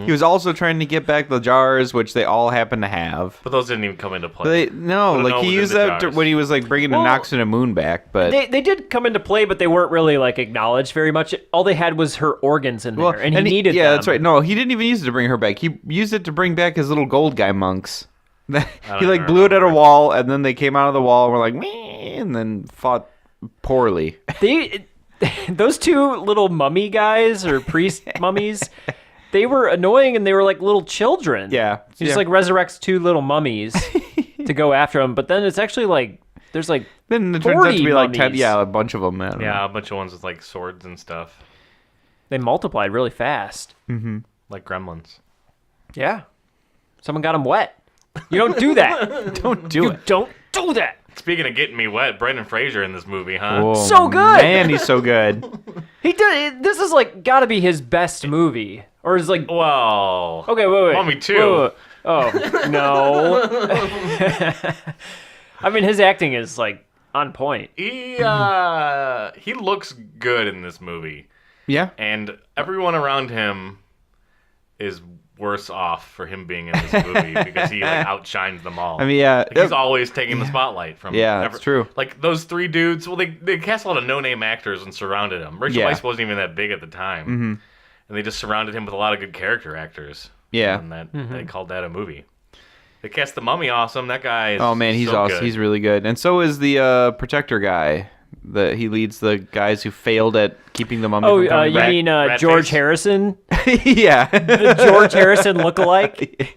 he was also trying to get back the jars, which they all happen to have. But those didn't even come into But play. they, no, Would've like known he within used the that jars. when he was like bringing the Well, Nox and a moon back. But They did come into play, but they weren't really like acknowledged very much. All they had was her organs in there, and he needed yeah, them. that's right. No, he didn't even use it to bring her back. He used it to bring back his little gold guy monks. He don't like even blew it at a remember. wall, and then they came out of the wall and were like, meh, and then fought poorly. Those 2 little mummy guys or priest mummies, they were annoying, and they were like little children. Yeah. He just like resurrects 2 little mummies to go after them, but then it's actually like there's like Then it turns out to 40 be like 10, mummies. yeah, a bunch of them. I don't know. Yeah, a bunch of ones with like swords and stuff, they multiplied really fast. like gremlins. Yeah, someone got them wet. You don't do that. Don't do it. Don't do that. Speaking of getting me wet, Brendan Fraser in this movie, huh? Oh, So good. Man, he's so good. He did. This is like got to be his best movie, or is like Well, okay. Wait. Mummy 2. Wait. Oh no. I mean, his acting is like on point. he looks good in this movie, Yeah. and everyone around him is worse off for him being in this movie because he like outshines them all. I mean, yeah. Like, he's always taking the spotlight from. Yeah, that's true. Like those 3 dudes. Well, they cast a lot of no-name actors and surrounded him. Rachel Yeah. Weisz wasn't even that big at the time, and they just surrounded him with a lot of good character actors. Yeah. and that they called that a movie. They cast the Mummy awesome. That guy is Oh man, he's so awesome. good. He's really good, and so is the Protector guy. He leads the guys who failed at keeping the mummy. Oh, from coming you back. mean Rat George face. Harrison, yeah. the George Harrison lookalike?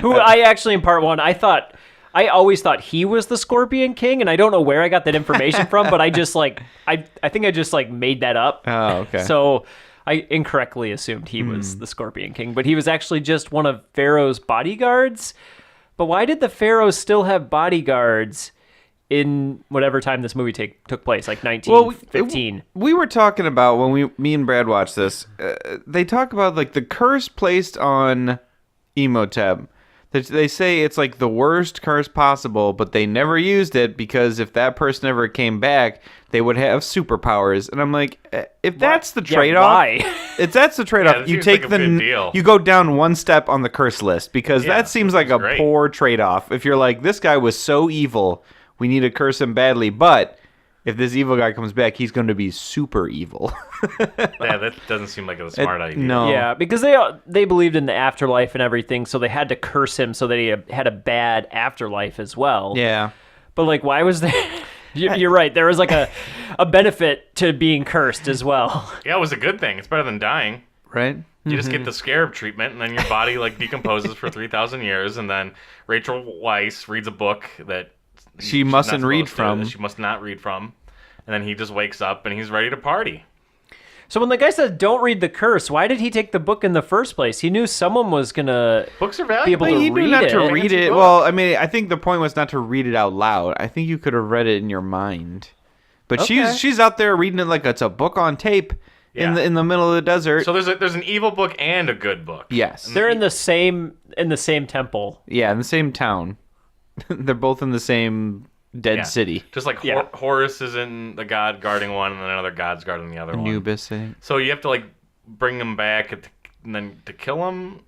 Who I actually in part 1 I always thought he was the Scorpion King, and I don't know where I got that information from, but I just like I think I just like made that up. Oh, okay. So I incorrectly assumed he was the Scorpion King, but he was actually just one of Pharaoh's bodyguards. But why did the Pharaoh still have bodyguards in whatever time this movie took place, like 1915. We were talking about when me and Brad watched this. They talk about like the curse placed on Imhotep. They say it's like the worst curse possible, but they never used it because if that person ever came back, they would have superpowers. And I'm like, if that's the trade-off, why? if that's the trade-off, Yeah, you that take seems like a good deal. you go down one step on the curse list because Yeah, that seems like a great. poor trade-off. If you're like, this guy was so evil, we need to curse him badly, but if this evil guy comes back, he's going to be super evil. Yeah, that doesn't seem like a smart idea. No. Yeah, because they believed in the afterlife and everything, so they had to curse him so that he had a bad afterlife as well. Yeah. But like, why was there? You're right. There was like a benefit to being cursed as well. Yeah, it was a good thing. It's better than dying. Right? You just get the scarab treatment, and then your body like decomposes for 3,000 years, and then Rachel Weisz reads a book that She she's mustn't not read supposed to, from. that she must not read from, and then he just wakes up and he's ready to party. So when the guy said, "Don't read the curse," why did he take the book in the first place? He knew someone was gonna. Books are Be able valuable. to He knew read not it. to read Fancy it. book. Well, I mean, I think the point was not to read it out loud. I think you could have read it in your mind. But Okay. she's out there reading it like it's a book on tape Yeah. in the middle of the desert. So there's an evil book and a good book. Yes. They're in the same temple. Yeah, in the same town. They're both in the same dead Yeah. city. Just like Yeah. Horus is in the god guarding one, and then another god's guarding the other one. Anubis, I think. So you have to like bring them back and then to kill them.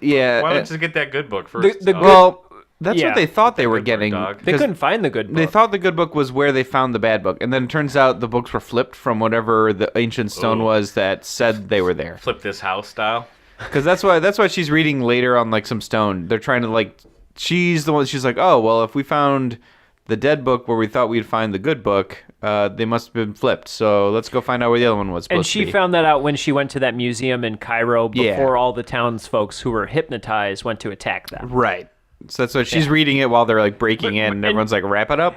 Yeah, Why don't you just get that good book first? the good- Well, that's Yeah. what they thought they were Good book, getting. dog. They 'cause couldn't find the good book. They thought the good book was where they found the bad book, and then it turns out the books were flipped from whatever the ancient stone Ooh. was that said they were there. Flip this house style. Because that's why she's reading later on like some stone. They're trying to like, she's the one. She's like, oh well, if we found the dead book where we thought we'd find the good book, they must have been flipped. So let's go find out where the other one was supposed And she to be. found that out when she went to that museum in Cairo before Yeah. all the townsfolks who were hypnotized went to attack them. Right. So that's why she's reading it while they're like breaking in, and everyone's like, wrap it up.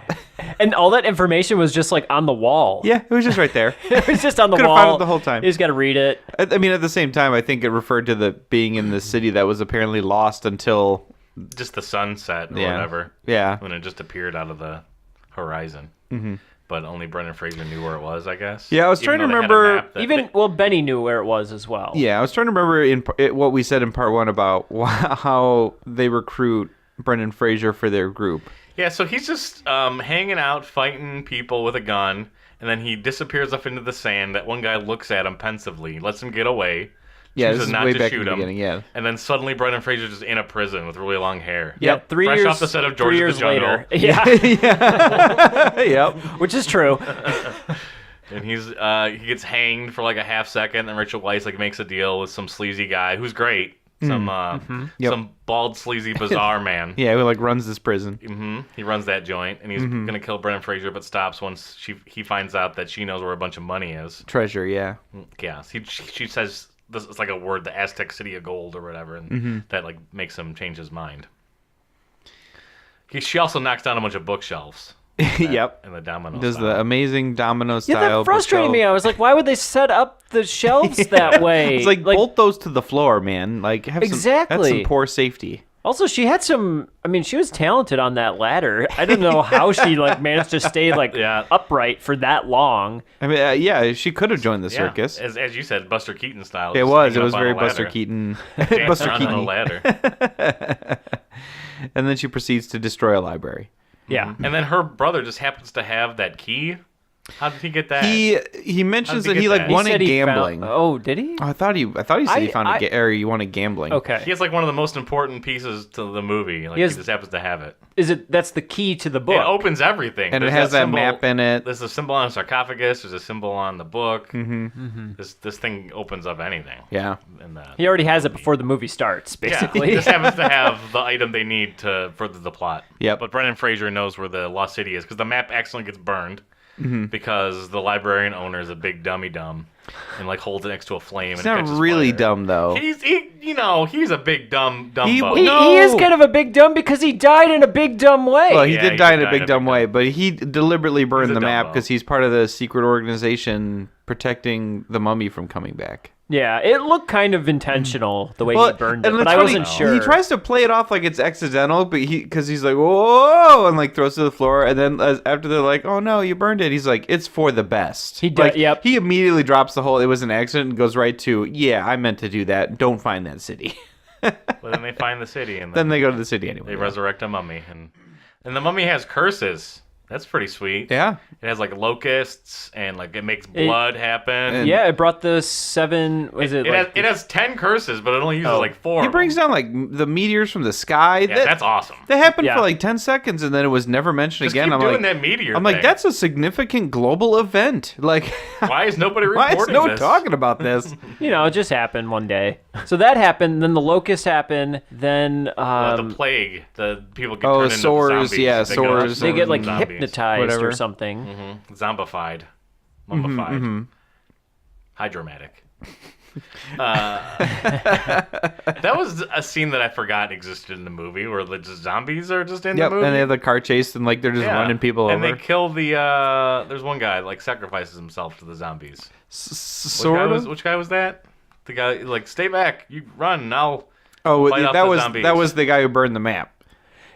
And all that information was just like on the wall. Yeah, it was just right there. It was just on the Could've wall. found it the whole time. You just got to read it. I mean, at the same time, I think it referred to the being in the city that was apparently lost until Just the sunset or Yeah. whatever. Yeah. When it just appeared out of the horizon. Mm-hmm. But only Brendan Fraser knew where it was, I guess. Yeah, I was Even trying to though they had a remember- map that- Even well, Benny knew where it was as well. Yeah, I was trying to remember what we said in part one about how they recruit Brendan Fraser for their group. Yeah, so he's just hanging out, fighting people with a gun, and then he disappears off into the sand. That one guy looks at him pensively, lets him get away. Yeah, chooses this is not way to back shoot in the him. beginning, yeah. And then suddenly Brendan Fraser's just in a prison with really long hair. Yeah, 3 Fresh years off the set of 3 George of the years Jungle. later. Yeah, Yep. which is true. And he gets hanged for like a half second, and Rachel Weisz like makes a deal with some sleazy guy who's great. Yep. Some bald, sleazy, bizarre man. Yeah, who like runs this prison. He runs that joint, and he's gonna kill Brendan Fraser, but stops once he finds out that she knows where a bunch of money is. Treasure, yeah. Yeah, she says this is like a word, the Aztec City of Gold or whatever, and that like makes him change his mind. She also knocks down a bunch of bookshelves. Yep. In the domino Does style. the amazing domino Yeah, style. that frustrated bookshelf. me. I was like, why would they set up the shelves that way? It's like bolt those to the floor, man. Like have Exactly. That's some poor safety. Also, she had some. I mean, she was talented on that ladder. I don't know how she like managed to stay like Yeah. upright for that long. I mean, yeah, she could have joined the Yeah, circus. as you said, Buster Keaton style. It just was. It hanging was up on very a ladder. Buster Keaton. Dancing Buster around on a Keaton. ladder. And then she proceeds to destroy a library. Yeah. And then her brother just happens to have that key. How did he get that? He mentions How that did he he get like that? He wanted said he gambling. found- oh, did he? Oh, I thought he said he found I- or he wanted gambling. Okay. He has like one of the most important pieces to the movie. Like He he, has- just happens to have it. That's the key to the book. It opens everything. And it There's has that symbol- map in it. There's a symbol on a sarcophagus. There's a symbol on the book. Mm-hmm. This thing opens up anything. Yeah. In the, He already has it before the movie starts, yeah, basically. he just happens to have the item they need to further the plot. Yep. But Brendan Fraser knows where the Lost City is because the map accidentally gets burned Mm-hmm. because the librarian owner is a big dummy dumb and like holds it next to a flame. He's and it not catches really fire. dumb though. He's a big dumb dumbo. He is kind of a big dumb because he died in a big dumb way. Well, he Yeah, did he die did in a big dumb way, but he deliberately burned He's a the map dumbo. because he's part of the secret organization protecting the mummy from coming back. Yeah, it looked kind of intentional the way he burned it, but I wasn't sure. He tries to play it off like it's accidental, but because he's like, whoa, and like throws it to the floor, and then after they're like, oh no, you burned it, he's like, it's for the best. He did, like, yep. He immediately drops the whole, it was an accident, and goes right to, yeah, I meant to do that. Don't find that city. Well, then they find the city, and then they go to the city anyway. They resurrect a mummy, and the mummy has curses. That's pretty sweet. Yeah. It has like locusts and like it makes blood happen. Yeah, it brought the 7. It has 10 curses, but it only uses like 4. He brings down like the meteors from the sky. Yeah, that's awesome. That happened for like 10 seconds, and then it was never mentioned Just again. Keep doing that meteor. I'm like, that's a significant global event. Like, why is nobody why reporting is no one this? talking about this? It just happened one day. So that happened. Then the locust happened. Then the plague. The people get turned into sores. zombies. Yeah, They sores. They get like zombies. hypnotized or something. Zombified. Mummified. Hydromatic. That was a scene that I forgot existed in the movie where the zombies are just in the movie. And they have the car chase and like they're just running people over. And they kill the there's one guy like sacrifices himself to the zombies. Which guy was that? The guy like, stay back, you run, and I'll fight off the zombies. That was the guy who burned the map.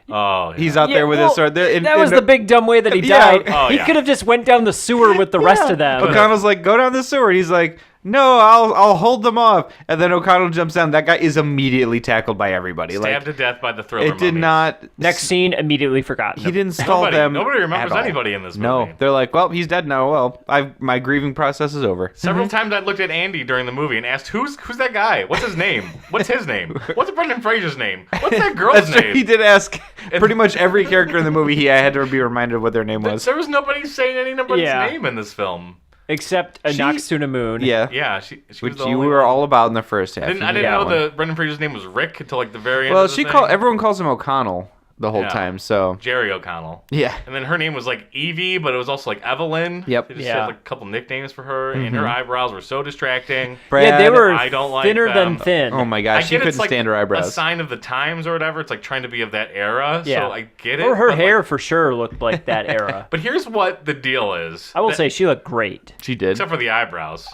Oh, yeah. He's out there with his sword. That was the big dumb way that he died. He could have just went down the sewer with the rest of them. O'Connell's like, go down the sewer. He's like, no, I'll hold them off. And then O'Connell jumps down. That guy is immediately tackled by everybody. Stabbed to death by the Thriller It did mummies. not. Next scene, immediately forgotten. He didn't stall them. Nobody remembers at all. anybody in this movie. No, they're like, well, he's dead now. Well, my grieving process is over. Several times I looked at Andy during the movie and asked, who's that guy? What's his name? What's his name? What's Brendan Fraser's name? What's that girl's That's true. name? He did ask pretty much every character in the movie. He had to be reminded of what their name was. There was nobody saying anybody's name in this film. Except Noxuna Moon. Yeah. Yeah, she Which was the you only were one. all about in the first half. I didn't know that Brendan Fraser's name was Rick until like the very end. Well, of the thing. everyone calls him O'Connell the whole time. So Jerry O'Connell. Yeah. And then her name was like Evie, but it was also like Evelyn. Yep. They just had like a couple nicknames for her, and her eyebrows were so distracting. Yeah, they were I don't like thinner them. than thin. Oh my gosh, she couldn't stand her eyebrows. A sign of the times or whatever. It's like trying to be of that era. Yeah. So I get it. Or her but, hair like, for sure looked like that era. But here's what the deal is. I will say she looked great. She did. Except for the eyebrows.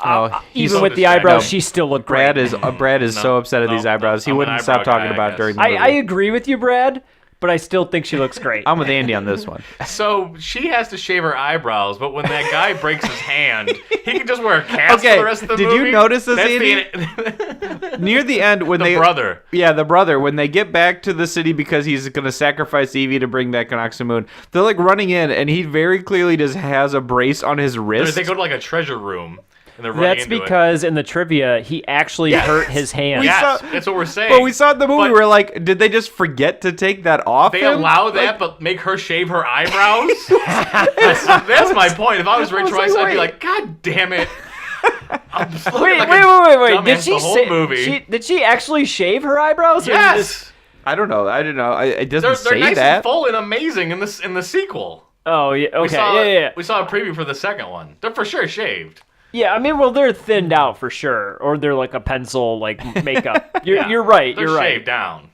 He's Even so with the distracting. eyebrows, she still looked great. Brad is so upset at these eyebrows. He I'm an wouldn't stop eyebrow talking guy, about I it during the guess. movie. I agree with you, Brad, but I still think she looks great. I'm with Andy on this one. So she has to shave her eyebrows, but when that guy breaks his hand, he can just wear a cast for the rest of the did movie. you notice this, That's Andy? Near the end, when the brother. Yeah, the brother. When they get back to the city because he's going to sacrifice Evie to bring back Noxuna Moon, they're like running in, and he very clearly just has a brace on his wrist. They go to like a treasure room. And they're running That's into because in the trivia, he actually hurt his hand. Yes, that's what we're saying. But we saw in the movie, But we're like, did they just forget to take that off they him? allow that, but make her shave her eyebrows? that's my point. If I was Rachel Weisz, I'd be like, God damn it. I'm just looking Wait. like a Did dumbass she the whole say? movie. Did she actually shave her eyebrows? or Yes. just- I don't know. I don't know. It doesn't They're say nice that. and full and amazing in the sequel. Oh yeah. Okay. Yeah. We saw a preview for the second one. They're for sure shaved. Yeah. I mean, well, they're thinned out for sure, or they're like a pencil like makeup. You're right. They're You're right. shaved down.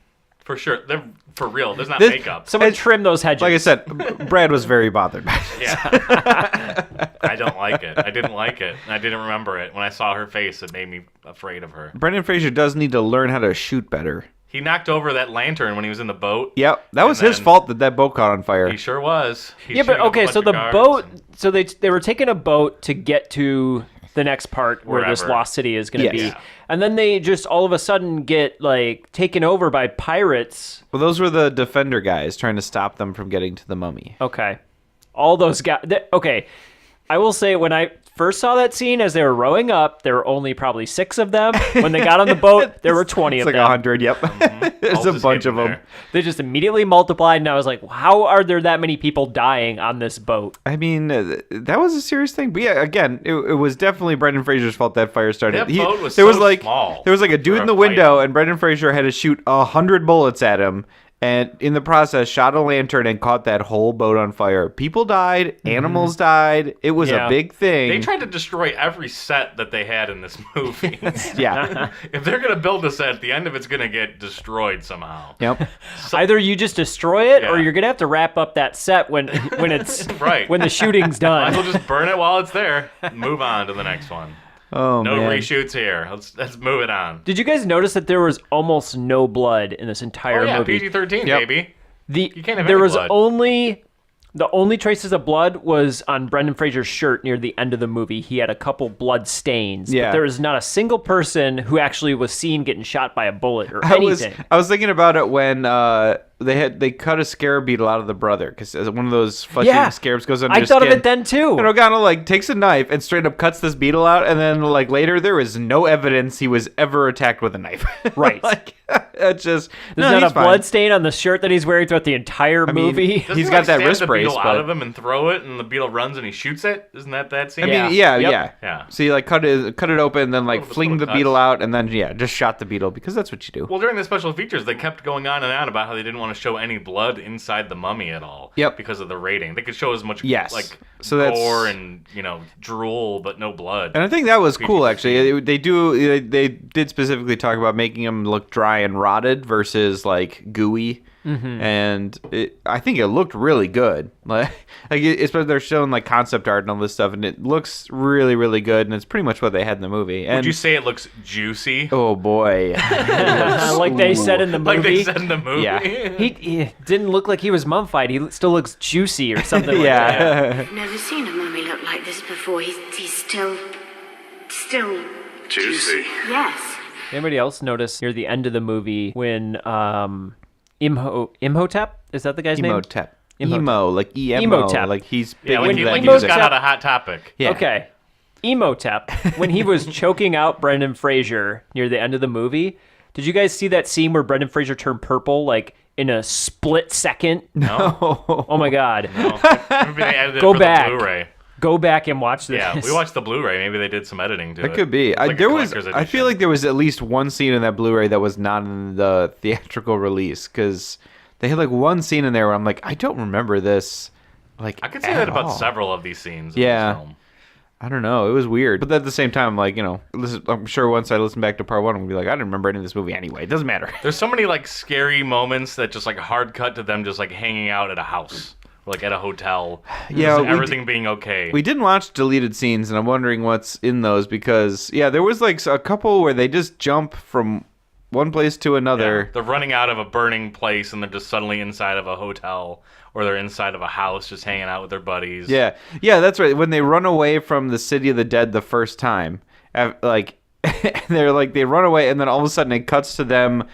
For sure. They're for real. There's not This- makeup. Someone trim those hedges. Like I said, Brad was very bothered by it. Yeah. I don't like it. I didn't like it. I didn't remember it. When I saw her face, it made me afraid of her. Brendan Fraser does need to learn how to shoot better. He knocked over that lantern when he was in the boat. Yep, that was his fault that boat caught on fire. He sure was. Yeah, but okay. So the boat. So they were taking a boat to get to the next part where this Wherever. lost city is going to Yes. be, and then they just all of a sudden get like taken over by pirates. Well, those were the Defender guys trying to stop them from getting to the mummy. Okay, all those guys. Okay, I will say when I first saw that scene as they were rowing up, there were only probably 6 of them. When they got on the boat, there were 20 It's of like them. 100, yep. There's All a just bunch of hidden them. there. They just immediately multiplied, and I was like, how are there that many people dying on this boat? I mean, that was a serious thing. But yeah, again, it was definitely Brendan Fraser's fault that fire started. That boat was there was so like small there was like a dude for in the a window, fight. and Brendan Fraser had to shoot 100 bullets at him, and in the process shot a lantern and caught that whole boat on fire. People died, animals died. It was a big thing. They tried to destroy every set that they had in this movie. Yeah. If they're going to build a set, the end of it's going to get destroyed somehow. Yep. Either you just destroy it, or Yeah. you're gonna have to wrap up that set when it's Right. when the shooting's Might as done. well just burn it while it's there. Move on to the next one. Oh, No man. reshoots here. Let's move it on. Did you guys notice that there was almost no blood in this entire Oh yeah, movie? PG-13, Yep. baby. You can't have there any was blood. the only traces of blood was on Brendan Fraser's shirt near the end of the movie. He had a couple blood stains. Yeah. But there is not a single person who actually was seen getting shot by a bullet or I was anything. thinking about it when they cut a scarab beetle out of the brother because one of those flesh-eating Yeah. scarabs goes under I his thought of skin. it then too. And O'Connell like takes a knife and straight up cuts this beetle out, and then like later there is no evidence he was ever attacked with a knife. Right. Like it's just There's no, not he's a fine. blood stain on the shirt that he's wearing throughout the entire mean, movie. Doesn't He's he, got like, that stab wrist the brace, beetle but- out of him and throw it, and the beetle runs and he shoots it. Isn't that scene? I mean, Yeah. yeah, Yep. Yeah. So he like cut it open, and then like Little- fling little the beetle cuts. out, and then just shot the beetle because that's what you do. Well, during the special features, they kept going on and on about how they didn't want to show any blood inside the mummy at all. Yep. Because of the rating, they could show as much Yes. like So that's- gore and drool, but no blood. And I think that was cool, PG-13. actually. They did specifically talk about making him look dry and rotted versus like gooey, and I think it looked really good. Like especially they're showing like concept art and all this stuff, and it looks really, really good. And it's pretty much what they had in the movie. And Would you say it looks juicy? oh boy, like they said in the movie. Like they said in the movie. Yeah. He didn't look like he was mummified. He still looks juicy or something like that. yeah. I've never seen a mummy look like this before. He's still Juicy. yes. Anybody else notice near the end of the movie when Imhotep? Is that the guy's name? Emotep. Imhotep. Emo, like EMO, Emotep. like he's big Yeah, like into he, that like he music. just got out of Hot Topic. Yeah. Okay. Emotep, when he was choking out Brendan Fraser near the end of the movie, did you guys see that scene where Brendan Fraser turned purple like in a split second? No. Oh my god. No. Maybe they edited Go it for back. the Blu-ray. Go back and watch this. Yeah, we watched the Blu-ray. Maybe they did some editing to it. It could be. It's like a There was. collector's I feel edition. like there was at least one scene in that Blu-ray that was not in the theatrical release because they had like one scene in there where I'm like, I don't remember this. Like I could say at that about all. several of these scenes. In Yeah. This film. I don't know. It was weird, but at the same time, like I'm sure once I listen back to part one, I'm gonna be like, I didn't remember any of this movie anyway. It doesn't matter. There's so many like scary moments that just like hard cut to them just like hanging out at a house, or, like at a hotel. Yeah, Just we everything being okay. We didn't watch deleted scenes, and I'm wondering what's in those because there was like a couple where they just jump from one place to Yeah, another. they're running out of a burning place and they're just suddenly inside of a hotel, or they're inside of a house just hanging out with their buddies. Yeah, that's right. When they run away from the city of the dead the first time, like they run away, and then all of a sudden it cuts to them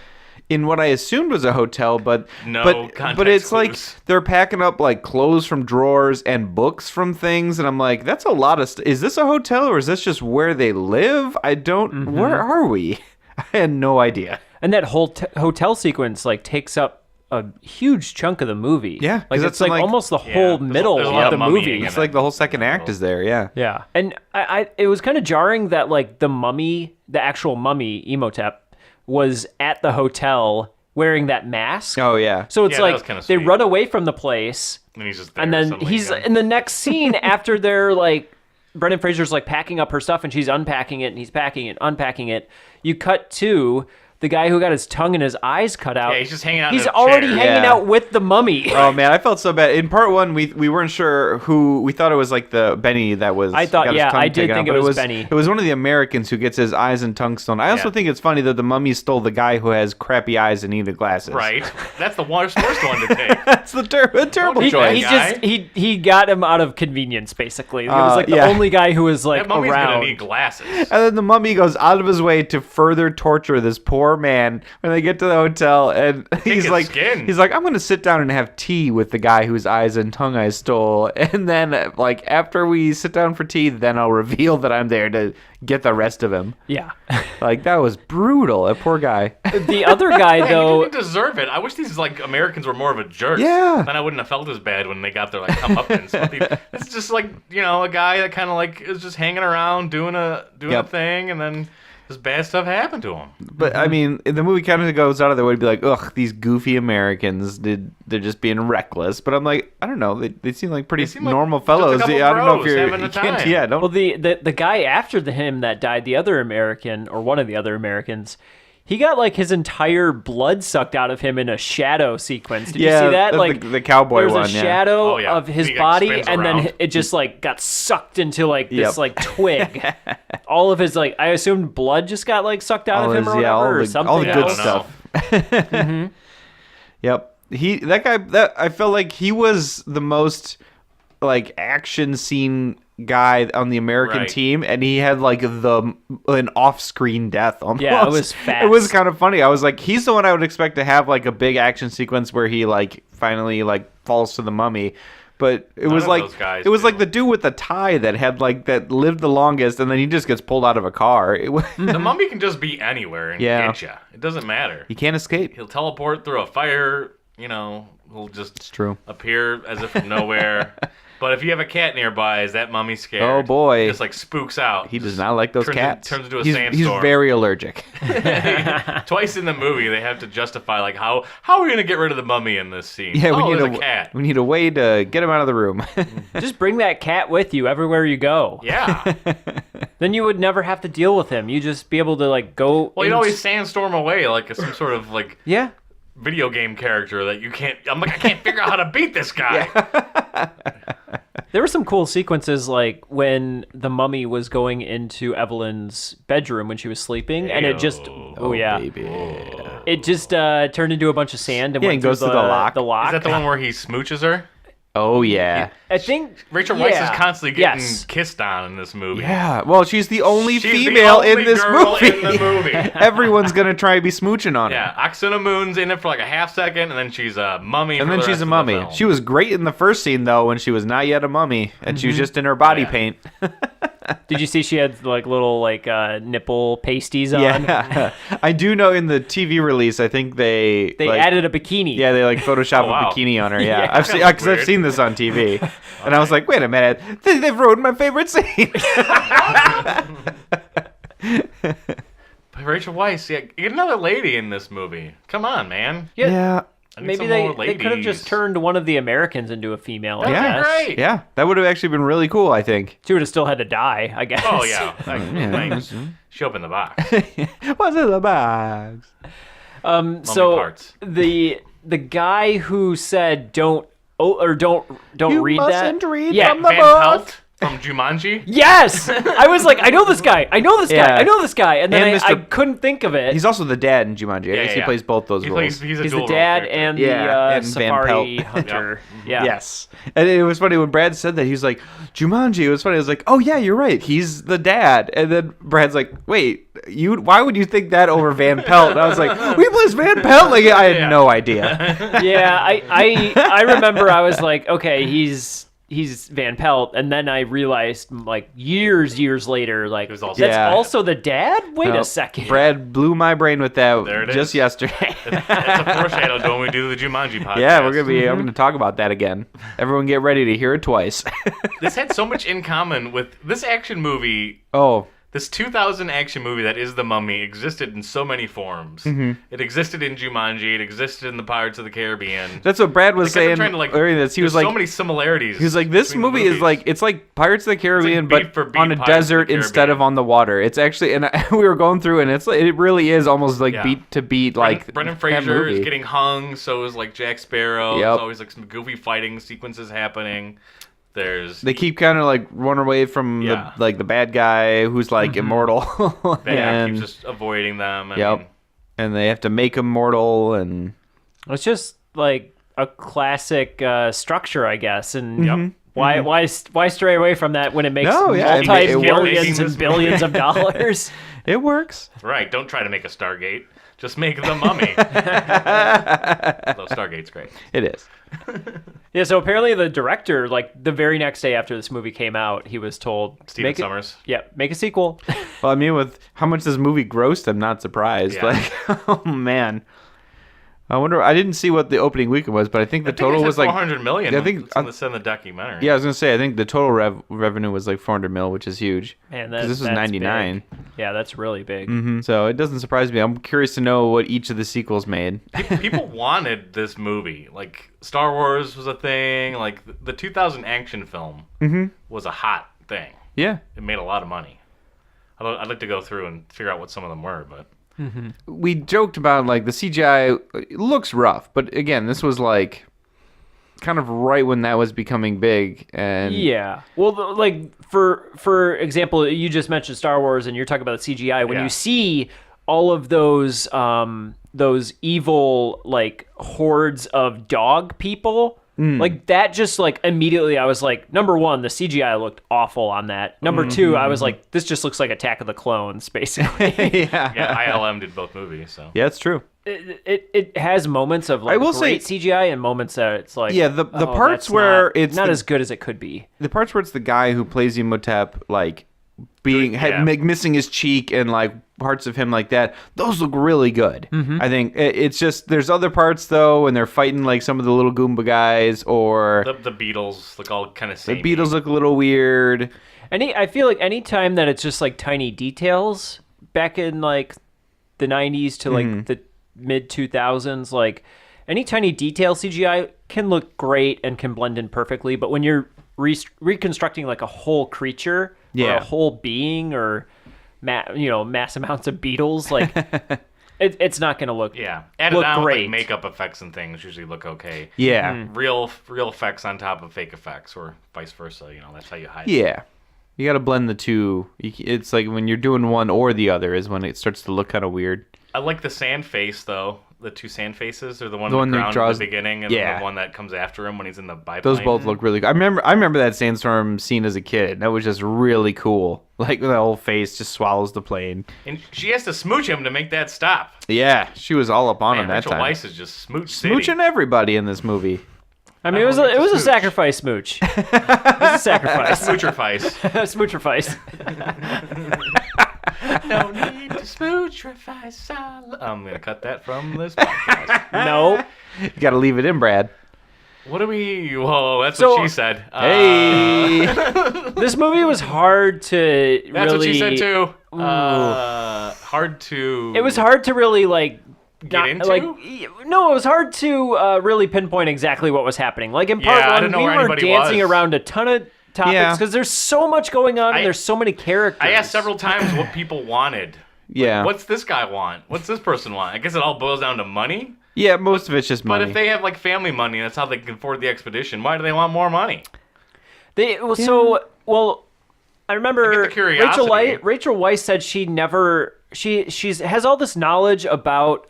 in what I assumed was a hotel, but No but context it's clues. like they're packing up like clothes from drawers and books from things, and I'm like, that's a lot of. Is this a hotel or is this just where they live? I don't. Where are we? I had no idea. And that whole hotel sequence like takes up a huge chunk of the movie. Yeah, 'cause like that's it's like like- almost the Yeah, whole there's a- middle there's a lot of of the mummying movie. in It's it. like the whole second act is there. Yeah. Yeah, and it was kind of jarring that like the mummy, the actual mummy Emotep, was at the hotel wearing that mask. Oh yeah. So it's Yeah, that was like kinda they sweet. run away from the place, And he's just there and then suddenly he's again. in the next scene after they're like Brendan Fraser's like packing up her stuff and she's unpacking it and he's packing it, unpacking it. You cut to the guy who got his tongue and his eyes cut out. Yeah, he's just hanging out in He's a already chair. hanging Yeah. out with the mummy. Oh man, I felt so bad. In part one, we weren't sure who. We thought it was like the Benny that was. I thought- got his yeah, tongue I did taken think out, it but was Benny. It was one of the Americans who gets his eyes and tongue stolen. I also Yeah. think it's funny that the mummy stole the guy who has crappy eyes and needed glasses. Right? That's the worst one to take. That's the terrible He- choice. He guy. just he got him out of convenience basically. He was like the yeah. only guy who was like That mummy's around. gonna need glasses. And then the mummy goes out of his way to further torture this poor man when they get to the hotel, and he's his like, skin. I'm going to sit down and have tea with the guy whose eyes and tongue I stole, and then like after we sit down for tea, then I'll reveal that I'm there to get the rest of him. Yeah. Like that was brutal. That poor guy. The other guy Yeah, he though, didn't deserve it. I wish these like Americans were more of a jerk. Yeah, Yeah. Then I wouldn't have felt as bad when they got their like comeuppance. But it's just like, you know, a guy that kind of like is just hanging around doing a thing, and then this bad stuff happened to him. But I mean, the movie kind of goes out of their way to be like, ugh, these goofy Americans, they're just being reckless. But I'm like, I don't know, they seem like pretty normal fellows. Just a couple I don't know if bros you're, having a you can't, time. yeah, don't. Well, the guy after him that died, the other American, or one of the other Americans, he got like his entire blood sucked out of him in a shadow sequence. Did you see that? Like the cowboy there's one. a shadow Oh, yeah. of his He, like, body, spins and then around. it just like got sucked into like this Yep. like twig. All of his like, I assumed blood just got like sucked out of him or whatever, or something all the good else. stuff. Yep. That guy. I felt like he was the most like action scene guy on the American Right. team, and he had like an off-screen death almost. Yeah, it was fast. It was kind of funny. I was like, he's the one I would expect to have like a big action sequence where he like finally like falls to the mummy. But it None was of like those guys it was do. like the dude with the tie that had like that lived the longest, and then he just gets pulled out of a car. It was, The mummy can just be anywhere and Yeah. get you. It doesn't matter. he can't escape. He'll teleport through a fire. You know, he'll just true. appear as if from nowhere. But if you have a cat nearby, is that mummy scared? Oh, boy. Just like spooks out. He does Just not like those turns cats. turns into a he's sandstorm. very allergic. Twice in the movie, they have to justify like how are we gonna get rid of the mummy in this scene? Yeah, we there's need a cat. We need a way to get him out of the room. Just bring that cat with you everywhere you go. Yeah. Then you would never have to deal with him. You just be able to like go. Well, you'd always sandstorm away like some sort of like Yeah. video game character that you can't. I'm like, I can't figure out how to beat this guy. There were some cool sequences, like when the mummy was going into Evelyn's bedroom when she was sleeping, and it just, baby. it just turned into a bunch of sand and Yeah, went and goes through through the lock. The lock. Is that the one where he smooches her? Oh yeah. I think Rachel Weisz yeah. is constantly getting Yes. kissed on in this movie. Yeah. Well, she's the only She's the female only in this girl movie. in the movie. Everyone's gonna try to be smooching on her. Yeah, Oxana Moon's in it for like a half second, and then she's a mummy. And for then the she's rest a of the mummy. film. She was great in the first scene though, when she was not yet a mummy, and she was just in her body Yeah. paint. Did you see she had like little like nipple pasties on? Yeah. I do know in the TV release, I think they They like, added a bikini. Yeah, they like Photoshop Oh, wow. a bikini on her. Yeah, Yeah. I've seen That's because I've weird. seen this on TV, and I was like, wait a minute, they've ruined my favorite scene. But Rachel Weisz, yeah, get another lady in this movie. Come on, man. Yeah, I need Maybe some they more could have just ladies. turned one of the Americans into a female. I That'd be guess. great. yeah, that would have actually been really cool. I think. She would have still had to die, I guess. Oh yeah, like, she opened the box. What's in the box? So parts. the guy who said don't You read that. mustn't read yeah. from the Van book. Pelt from Jumanji. Yes, I was like, I know this guy. I know this Yeah. guy. I know this guy, and then And I Mr. couldn't think of it. He's also the dad in Jumanji. I guess he yeah. plays both those He roles. plays, he's a He's the dual dad role character. and Yeah, the and Van safari Pelt. hunter. Yeah. Yes. And it was funny when Brad said that. He was like, Jumanji. It was funny. I was like, oh, yeah, you're right. He's the dad. And then Brad's like, wait, why would you think that over Van Pelt? And I was like, we plays Van Pelt? Like, I had no idea. Yeah, I remember I was like, okay, he's Van Pelt, and then I realized like years later, like was also that's the dad. also the dad. Wait No, a second. Brad blew my brain with that There it just is. yesterday. That's a foreshadow to when we do the Jumanji podcast. Yeah, I'm gonna talk about that again. Everyone get ready to hear it twice. This had so much in common with this action movie. Oh, This 2000 action movie that is The Mummy existed in so many forms. Mm-hmm. It existed in Jumanji. It existed in the Pirates of the Caribbean. that's what Brad was Like, I'm saying trying to, like, earlier. This he was there's like, so many similarities. he was like, this between the movie is movies. like, it's like Pirates of the Caribbean, beat for but beat on a Pirates of the desert instead of Caribbean. on the water. It's actually, and we were going through, and it really is almost like Yeah. beat to beat, like Brendan that Fraser is movie. getting hung. So is like Jack Sparrow. Yep. There's always like some goofy fighting sequences happening. There's They keep kind of like run away from Yeah. the bad guy who's like immortal, Bad and keeps just avoiding them. I yep, mean, and they have to make him mortal, and It's just like a classic structure, I guess, and Yep. why stray away from that when it makes No, yeah, it multi works. billions and This billions of dollars? it works. right. Don't try to make a Stargate. Just make The Mummy. Although Stargate's great. It is. Yeah, so apparently the director, like the very next day after this movie came out, he was told Steven make it- Summers. Yeah, make a sequel. Well, I mean, with how much this movie grossed, I'm not surprised. Yeah. Like, oh man. I wonder. I didn't see what the opening weekend was, but I think the total was like 400 million. I think it's in the documentary. Yeah, I was gonna say I think the total revenue was like 400 mil, which is huge. Man, because this was that's 99. big. Yeah, that's really big. So it doesn't surprise me. I'm curious to know what each of the sequels made. People wanted this movie. Like Star Wars was a thing. Like the 2000 action film was a hot thing. Yeah, It made a lot of money. I'd like to go through and figure out what some of them were, but we joked about like the CGI looks rough, but again, this was like kind of right when that was becoming big, and Yeah. Well, like for example, you just mentioned Star Wars, and you're talking about the CGI. When Yeah. you see all of those evil like hordes of dog people, like that, just like immediately, I was like, number one, the CGI looked awful on that. Number two, I was like, this just looks like Attack of the Clones, basically. yeah, ILM did both movies, so yeah, it's true. It has moments of like I will great say- CGI and moments that it's like Yeah, the oh, parts that's where not, it's not the- as good as it could be. The parts where it's the guy who plays Imhotep, like being Yeah. missing his cheek and like parts of him like that, those look really good. I think it's just there's other parts though, when they're fighting like some of the little Goomba guys, or the Beatles look all kind of the samey. Beatles look a little weird. I feel like any time that it's just like tiny details back in like the 90s to like the mid 2000s, like any tiny detail CGI can look great and can blend in perfectly, but when you're reconstructing like a whole creature or Yeah. a whole being or mass amounts of beetles, like it's not going to look added look on great. like makeup effects and things usually look okay. Yeah, Real effects on top of fake effects, or vice versa. That's how you hide. it. yeah. You got to blend the two. It's like when you're doing one or the other is when it starts to look kind of weird. I like the sand face though. The two sand faces, or the one The in one the that ground draws- at the beginning, and yeah. the one that comes after him when he's in the biplane. Those both look really good. I remember that sandstorm scene as a kid. That was just really cool. Like the whole face just swallows the plane. And she has to smooch him to make that stop. Yeah, she was all up on him Man, that Rachel time. Weisz is just smooch city. Smooching everybody in this movie. I mean, it was a smooch. sacrifice smooch. It was a sacrifice. Smoocherfice. Smoocherfice. No need to smoocherfice. I'm gonna cut that from this podcast. No. You got to leave it in, Brad. What do we? Whoa, that's So- what she said. Hey. This movie was hard to That's really. what she said too. Hard to. It was hard to really like Get into? no, it was hard to really pinpoint exactly what was happening. Like in part Yeah, I one, didn't know we where were anybody dancing was. around a ton of topics Yeah. because there's so much going on and I- there's so many characters. I asked several times what people wanted. Yeah. What's this guy want? What's this person want? I guess it all boils down to money. Yeah, most of it's just money. But if they have like family money and that's how they can afford the expedition, why do they want more money? They well, so well. I remember I get the curiosity. Rachel Weisz said she never she's has all this knowledge about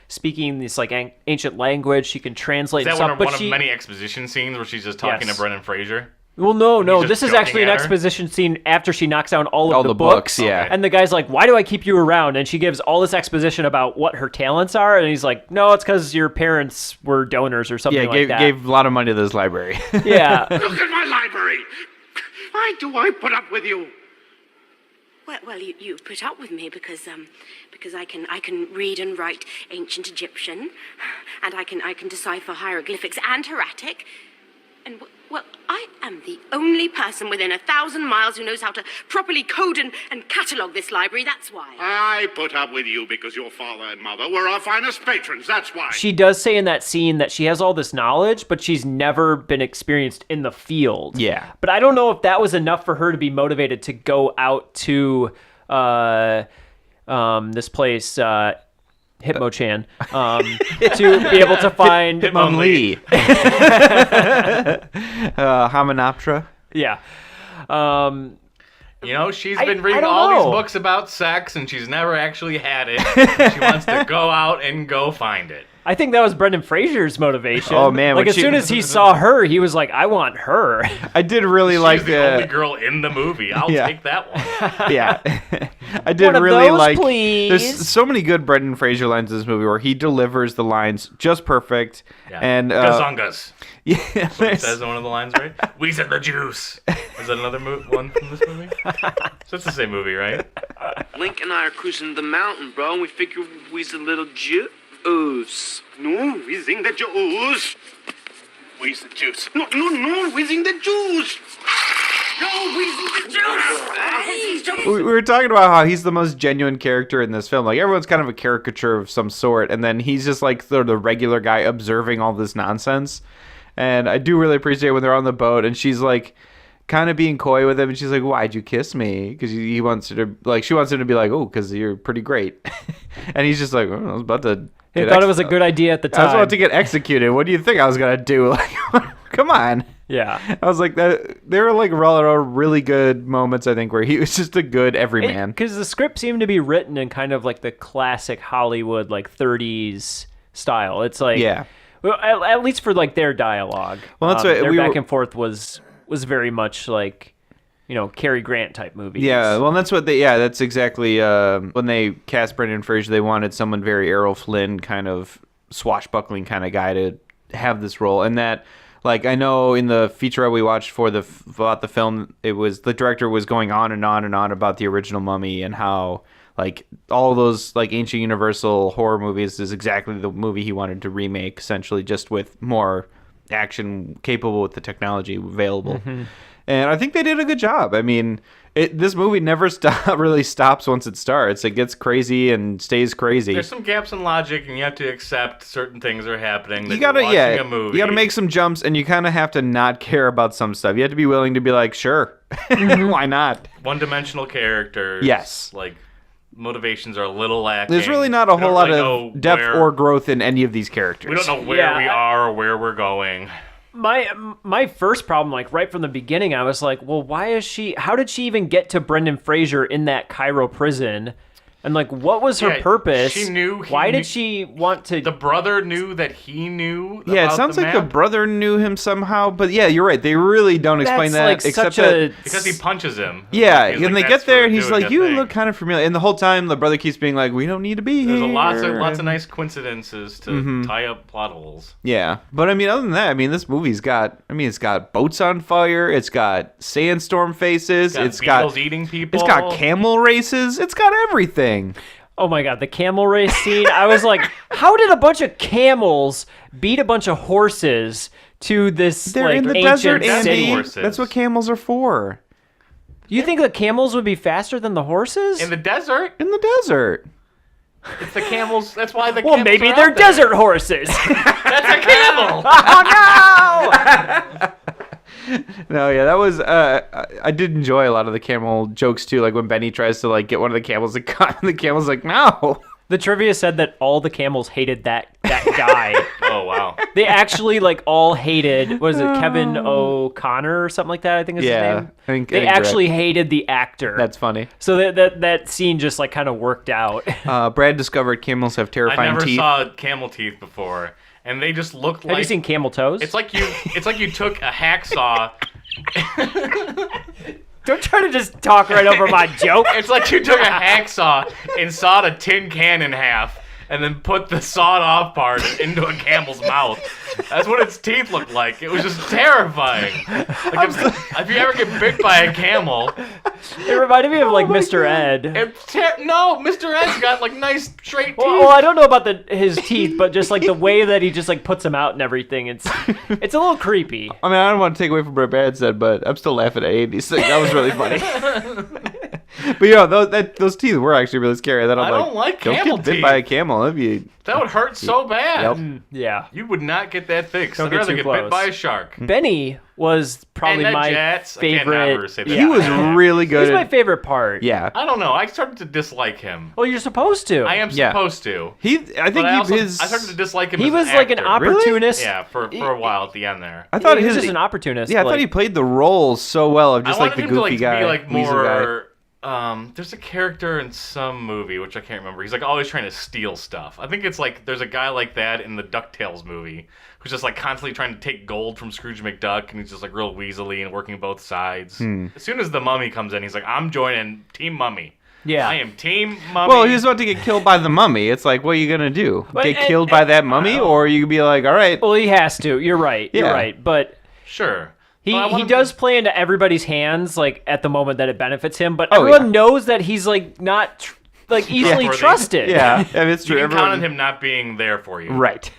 speaking this like ancient language. She can translate Is that and stuff, one, but one she of many exposition scenes where she's just talking Yes. to Brendan Fraser? well, no, just this is joking actually an at her? exposition scene after she knocks down all All of the books, yeah. And the guy's like, "Why do I keep you around?" And she gives all this exposition about what her talents are, and he's like, "No, it's because your parents were donors or something yeah, like that." gave a lot of money to this library. Yeah. Look at my library! Why do I put up with you? Well, you put up with me because I can read and write ancient Egyptian, and I can decipher hieroglyphics and hieratic, and well, I am the only person within 1,000 miles who knows how to properly code and catalogue this library. That's why. I put up with you because your father and mother were our finest patrons, that's why. She does say in that scene that she has all this knowledge, but she's never been experienced in the field. Yeah. But I don't know if that was enough for her to be motivated to go out to this place, Hitmo-chan, to be able to find Hitmon Lee. Hymenoptera. Yeah. She's I been reading don't all know. these books about sex and she's never actually had it. She wants to go out and go find it. I think that was Brendan Fraser's motivation. Oh, man, Like when as she- soon as he saw her, he was like, "I want her." I did really like She's the only girl in the movie. I'll Yeah. take that one. Yeah, I did One of really those, like. please. There's so many good Brendan Fraser lines in this movie where he delivers the lines just perfect. Yeah. And Gazongas. yeah, It there's- says in one of the lines, right? We said the juice. Is that another one from this movie? So it's the same movie, right? Link and I are cruising the mountain, bro, and we figure we's a little Jew. ooze. No, whizzing the Jews. Wheeze the juice. No, whizzing the Jews. No, whizzing the juice. We were talking about how he's the most genuine character in this film. Like, everyone's kind of a caricature of some sort, and then he's just like the regular guy observing all this nonsense. And I do really appreciate when they're on the boat and she's like kind of being coy with him, and she's like, "Why'd you kiss me?" Because he wants her to, like, she wants him to be like, "Oh, because you're pretty great." And he's just like, "Oh, I was about to." He thought it was a good idea at the time. I was about to get executed. What do you think I was gonna do? Like, come on. Yeah. I was like, that. There were like really good moments, I think, where he was just a good everyman. Because the script seemed to be written in kind of like the classic Hollywood, like 30s style. It's like, yeah. Well, at least for like their dialogue. Well, that's what their back and forth was very much like, you know, Cary Grant type movies. Yeah, well, that's what that's exactly, when they cast Brendan Fraser, they wanted someone very Errol Flynn kind of swashbuckling kind of guy to have this role. And that, like, I know in the feature we watched about the film, it was, the director was going on and on and on about the original Mummy and how, like, all those, like, ancient Universal horror movies is exactly the movie he wanted to remake, essentially, just with more action capable with the technology available. Mm-hmm. And I think they did a good job. I mean, this movie never really stops once it starts. It gets crazy and stays crazy. There's some gaps in logic, and you have to accept certain things are happening. You gotta, a movie. You gotta make some jumps, and you kind of have to not care about some stuff. You have to be willing to be like, sure, why not? One-dimensional characters. Yes. Like, motivations are a little lacking. There's really not a whole lot of depth or growth in any of these characters. We don't know where we are or where we're going. My first problem, like right from the beginning, I was like, well, how did she even get to Brendan Fraser in that Cairo prison? And, like, what was her purpose? She knew. Why did she want to... The brother knew that he knew about it sounds like the brother knew him somehow. But, yeah, you're right. They really don't explain that. Like except because he punches him. Yeah, and they get there, and he's like, you look kind of familiar. And the whole time, the brother keeps being like, we don't need to be here. There's lots of nice coincidences to tie up plot holes. Yeah. But, I mean, other than that, I mean, this movie's got... I mean, it's got boats on fire. It's got sandstorm faces. It's got beetles eating people. It's got camel races. It's got everything. Oh my god, the camel race scene. I was like, how did a bunch of camels beat a bunch of horses to this They're like in the ancient desert, city? Andy. That's what camels are for. You think the camels would be faster than the horses? In the desert? In the desert. It's the camels. That's why the camels camels maybe are they're out there. desert horses. That's a camel. Oh no! No, yeah, that was. I did enjoy a lot of the camel jokes too. Like when Benny tries to like get one of the camels to cut, and the camel's like, "No." The trivia said that all the camels hated that guy. Oh wow! They actually like all hated. What is it, Kevin O'Connor or something like that? I think is his name. I think they actually hated the actor. That's funny. So that scene just like kind of worked out. Brad discovered camels have terrifying teeth. I never saw camel teeth before. And they just look like... Have you seen camel toes? It's like you took a hacksaw... Don't try to just talk right over my joke. It's like you took a hacksaw and sawed a tin can in half and then put the sawed-off part into a camel's mouth. That's what its teeth looked like. It was just terrifying. Like if you ever get bit by a camel... It reminded me of like Mr. Ed. No, Mr. Ed's got like nice straight teeth. Well, I don't know about his teeth, but just like the way that he just like puts them out and everything. It's a little creepy. I mean, I don't want to take away from what Brad said, but I'm still laughing at Andy's thing. That was really funny. But you know, those teeth were actually really scary. Then I don't like camel get bit teeth. by a camel. That would hurt so bad. Yep. Yeah. You would not get that fixed. Don't I'd get rather too get close. bit by a shark. Benny was probably my favorite. He was really good. He's my favorite part. Yeah. I don't know. I started to dislike him. Well, you're supposed to. I am supposed to. I started to dislike him. He as was an like an actor. opportunist. Yeah, for a while at the end there. I thought he was just an opportunist. Yeah, I thought he played the role so well of just like the goofy guy. I wanted him to be like weasel more. There's a character in some movie which I can't remember. He's like always trying to steal stuff. I think it's like there's a guy like that in the DuckTales movie who's just like constantly trying to take gold from Scrooge McDuck, and he's just like real weaselly and working both sides. As soon as the Mummy comes in, he's like, I'm joining Team Mummy. Yeah, I am Team Mummy. Well, he was about to get killed by the mummy. It's like, what are you gonna do? Get killed by that mummy, or you could be like, all right. Well, he has to. You're right. You're right. But sure. He does play into everybody's hands, like at the moment that it benefits him. But everyone knows that he's like not like easily Trustworthy. trusted. Yeah, I mean, it's You true. can count on Everyone- him not being there for you. Right.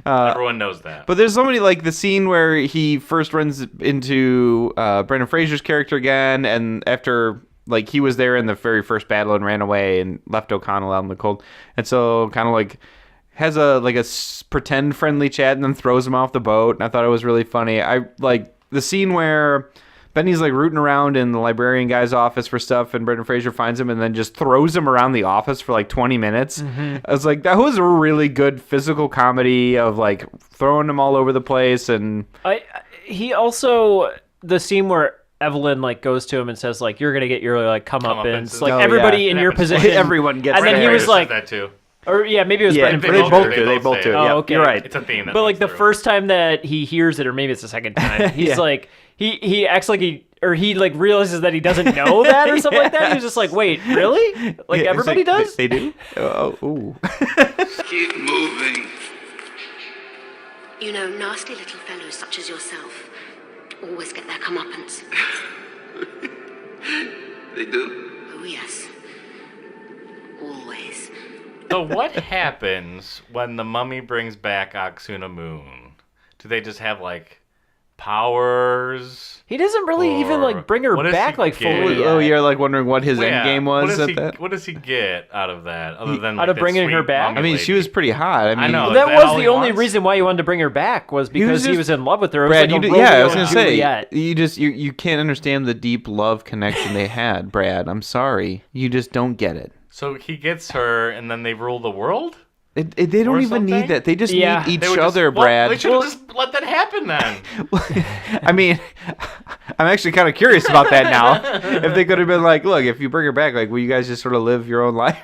Everyone knows that. But there's so many, like the scene where he first runs into Brendan Fraser's character again, and after like he was there in the very first battle and ran away and left O'Connell out in the cold, and so kind of like has a pretend friendly chat and then throws him off the boat. And I thought it was really funny. I like the scene where Benny's like rooting around in the librarian guy's office for stuff, and Brendan Fraser finds him and then just throws him around the office for like 20 minutes. I was like, that was a really good physical comedy of like throwing him all over the place. And He also, the scene where Evelyn like goes to him and says like, you're gonna get your like comeuppance, like Oh, everybody yeah. in It your happens position. everyone gets And then that. he was Fraser like, says that too. or yeah, maybe it was yeah, Brendan they Fraser. both do. They They both both say do. it. Oh, Yep, okay. you're right. It's a theme. That But like comes the through. first time that he hears it, or maybe it's the second time, he's Yeah. like he acts like he like realizes that he doesn't know that or something like that. He was just like, wait, really? Like Yeah, it's everybody does? They do? Oh, ooh. Keep moving. You know, nasty little fellows such as yourself always get their comeuppance. They do. Oh, yes. Always. So what happens when the mummy brings back Oxuna Moon? Do they just have like powers? He doesn't really even Or like bring her what does back he like get? fully. Oh, yet. you're like wondering what his Well, end game was what does at that? What does he get out of that other than Out like, of that bringing her sweet back? mummy I mean, she lady? was pretty hot. I mean, know. Well, Is that that was all the he only wants? reason why he wanted to bring her back was because he just- was in love with her. It was Brad, like a yeah, I Romeo was gonna and say Juliet. you can't understand the deep love connection they had, Brad. I'm sorry, you just don't get it. So he gets her, and then they rule the world. They don't Or even something? need that. They just Yeah. need each They would just- other, well, Brad. They should have just let that happen then. I mean, I'm actually kind of curious about that now. If they could have been like, look, if you bring her back, like, will you guys just sort of live your own life?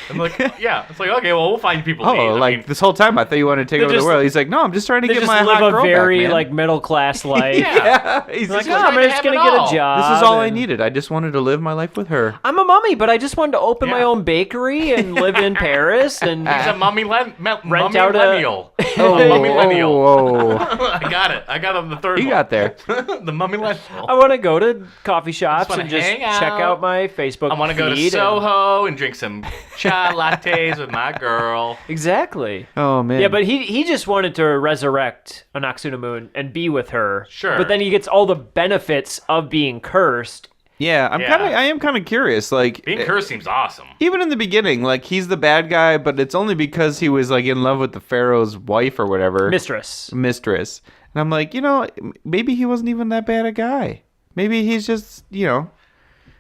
I'm like, yeah, it's like okay, well, we'll find people. to eat. Oh, I like mean, this whole time I thought you wanted to take They over just- the world. He's like, no, I'm just trying to They get just my live hot a girl very back, man. like middle class life. yeah. He's Like, like, no, I'm trying to just have gonna it get all. a job. this is all I and- needed. I just wanted to live my life with her. I'm a mummy, but I just wanted to open my Yeah. own bakery and live in Paris and He's a mummy mummy out a- millennial. Oh, mummy millennial. oh, I got it. I got on the third you one. got there. The mummy millennial. I want to go to coffee shops wanna and just hang check out. out my Facebook I want to go to feed and- Soho and drink some chai lattes with my girl. Exactly. Oh man. Yeah, but he just wanted to resurrect Anaxuna Moon and be with her. Sure. But then he gets all the benefits of being cursed. yeah, Yeah. I am kind of curious. Like, Being cursed seems awesome. even in the beginning, like he's the bad guy, but it's only because he was like in love with the pharaoh's wife or whatever, Mistress. And I'm like, maybe he wasn't even that bad a guy. Maybe he's just,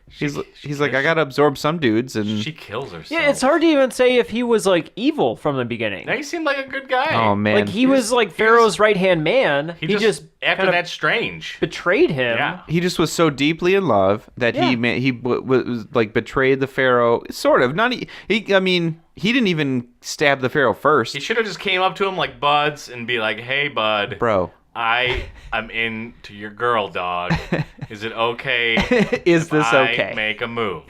he's like, I gotta absorb some dudes, and She kills herself. Yeah, it's hard to even say if he was like evil from the beginning. Now he seemed like a good guy. oh man, Like he was like Pharaoh's right hand man. He He just after kind of that's strange. betrayed him. Yeah. he just was so deeply in love that Yeah. was like betrayed the pharaoh. Sort of, not I mean, he didn't even stab the pharaoh first, He should have just came up to him like buds and be like, "Hey, bud, bro. I'm into your girl, dog. Is it okay? Is this if I okay? make a move.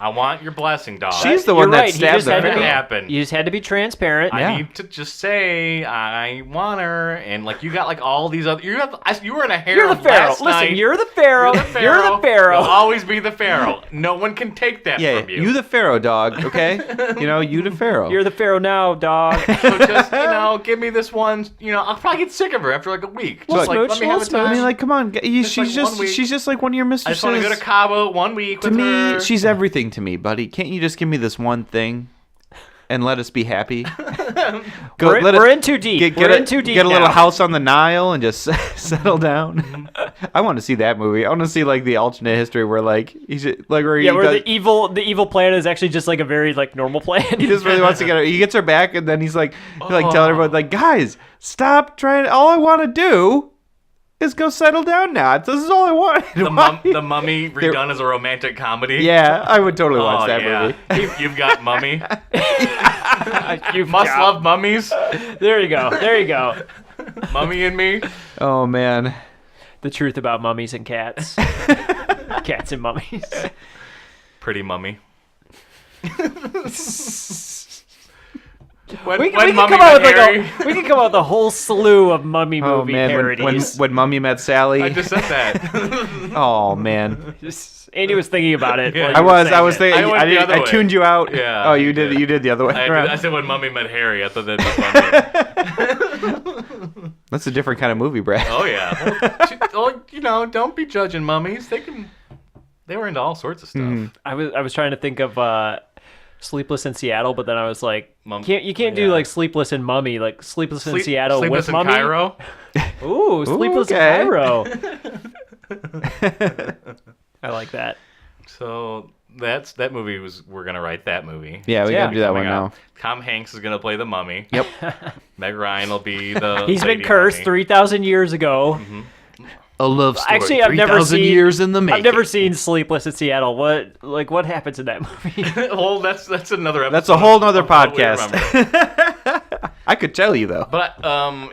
I want your blessing, dog. She's the You're one that right, he stabbed just the had to That be- pharaoh. happened. You just had to be transparent. Yeah. I need to just say I want her, and like you got like all these other. You were in a harem You're the pharaoh. last Listen, night. you're the pharaoh. You're the pharaoh. You'll always be the pharaoh. No one can take that Yeah, from you. you the pharaoh, dog. Okay, you the pharaoh. You're the pharaoh now, dog. So just give me this one. I'll probably get sick of her after like a week. We'll Just like let smooch, me we'll have a smooch. I time. mean, like, come on, Just, like, 1 week. she's just like one of your I mistresses. just want to go to Cabo 1 week To with me, her. she's everything to me, buddy. Can't you just give me this one thing and let us be happy? We're in too deep. We're in too deep Get a little now. house on the Nile and just settle down. I want to see that movie. I want to see like the alternate history where like he's like where he Yeah, where does, the evil plan is actually just like a very like normal plan. he just really wants to get her. He gets her back, and then he's like telling everyone like, guys, stop trying. All I want to do is go settle down now. This is all I want. the Mummy redone as a romantic comedy. Yeah, I would totally Oh, watch that yeah. movie. You've got Mummy. You Must love mummies. There you go. There you go. Mummy and me. Oh man. The truth about mummies and cats. Cats and mummies. Pretty mummy. We can come out with we can come out with a whole slew of mummy movie parodies. When Mummy Met Sally. I just said that. Oh man. Andy was thinking about it. Yeah. I was thinking. I tuned you out. Yeah. Oh, you did. You did the other way. I said when Mummy met Harry. I thought that'd be funny. That's a different kind of movie, Brad. Oh yeah. Well, don't be judging mummies. They were into all sorts of stuff. I was trying to think of Sleepless in Seattle, but then I was like, you can't do yeah. like Sleepless in Mummy, like Sleepless in Seattle Sleepless with in Mummy. Cairo. Ooh, Sleepless in Cairo. I like that. So that movie we're gonna write that movie. Yeah, we gotta do that one now. Tom Hanks is gonna play the mummy. Yep. Meg Ryan will be the. He's been lady cursed mummy. 3,000 years ago. A love story. Actually, I've never seen years in the making. I've never seen Sleepless in Seattle. What happens in that movie? Well, that's another episode. That's a whole nother I'll totally podcast. remember. I could tell you though. But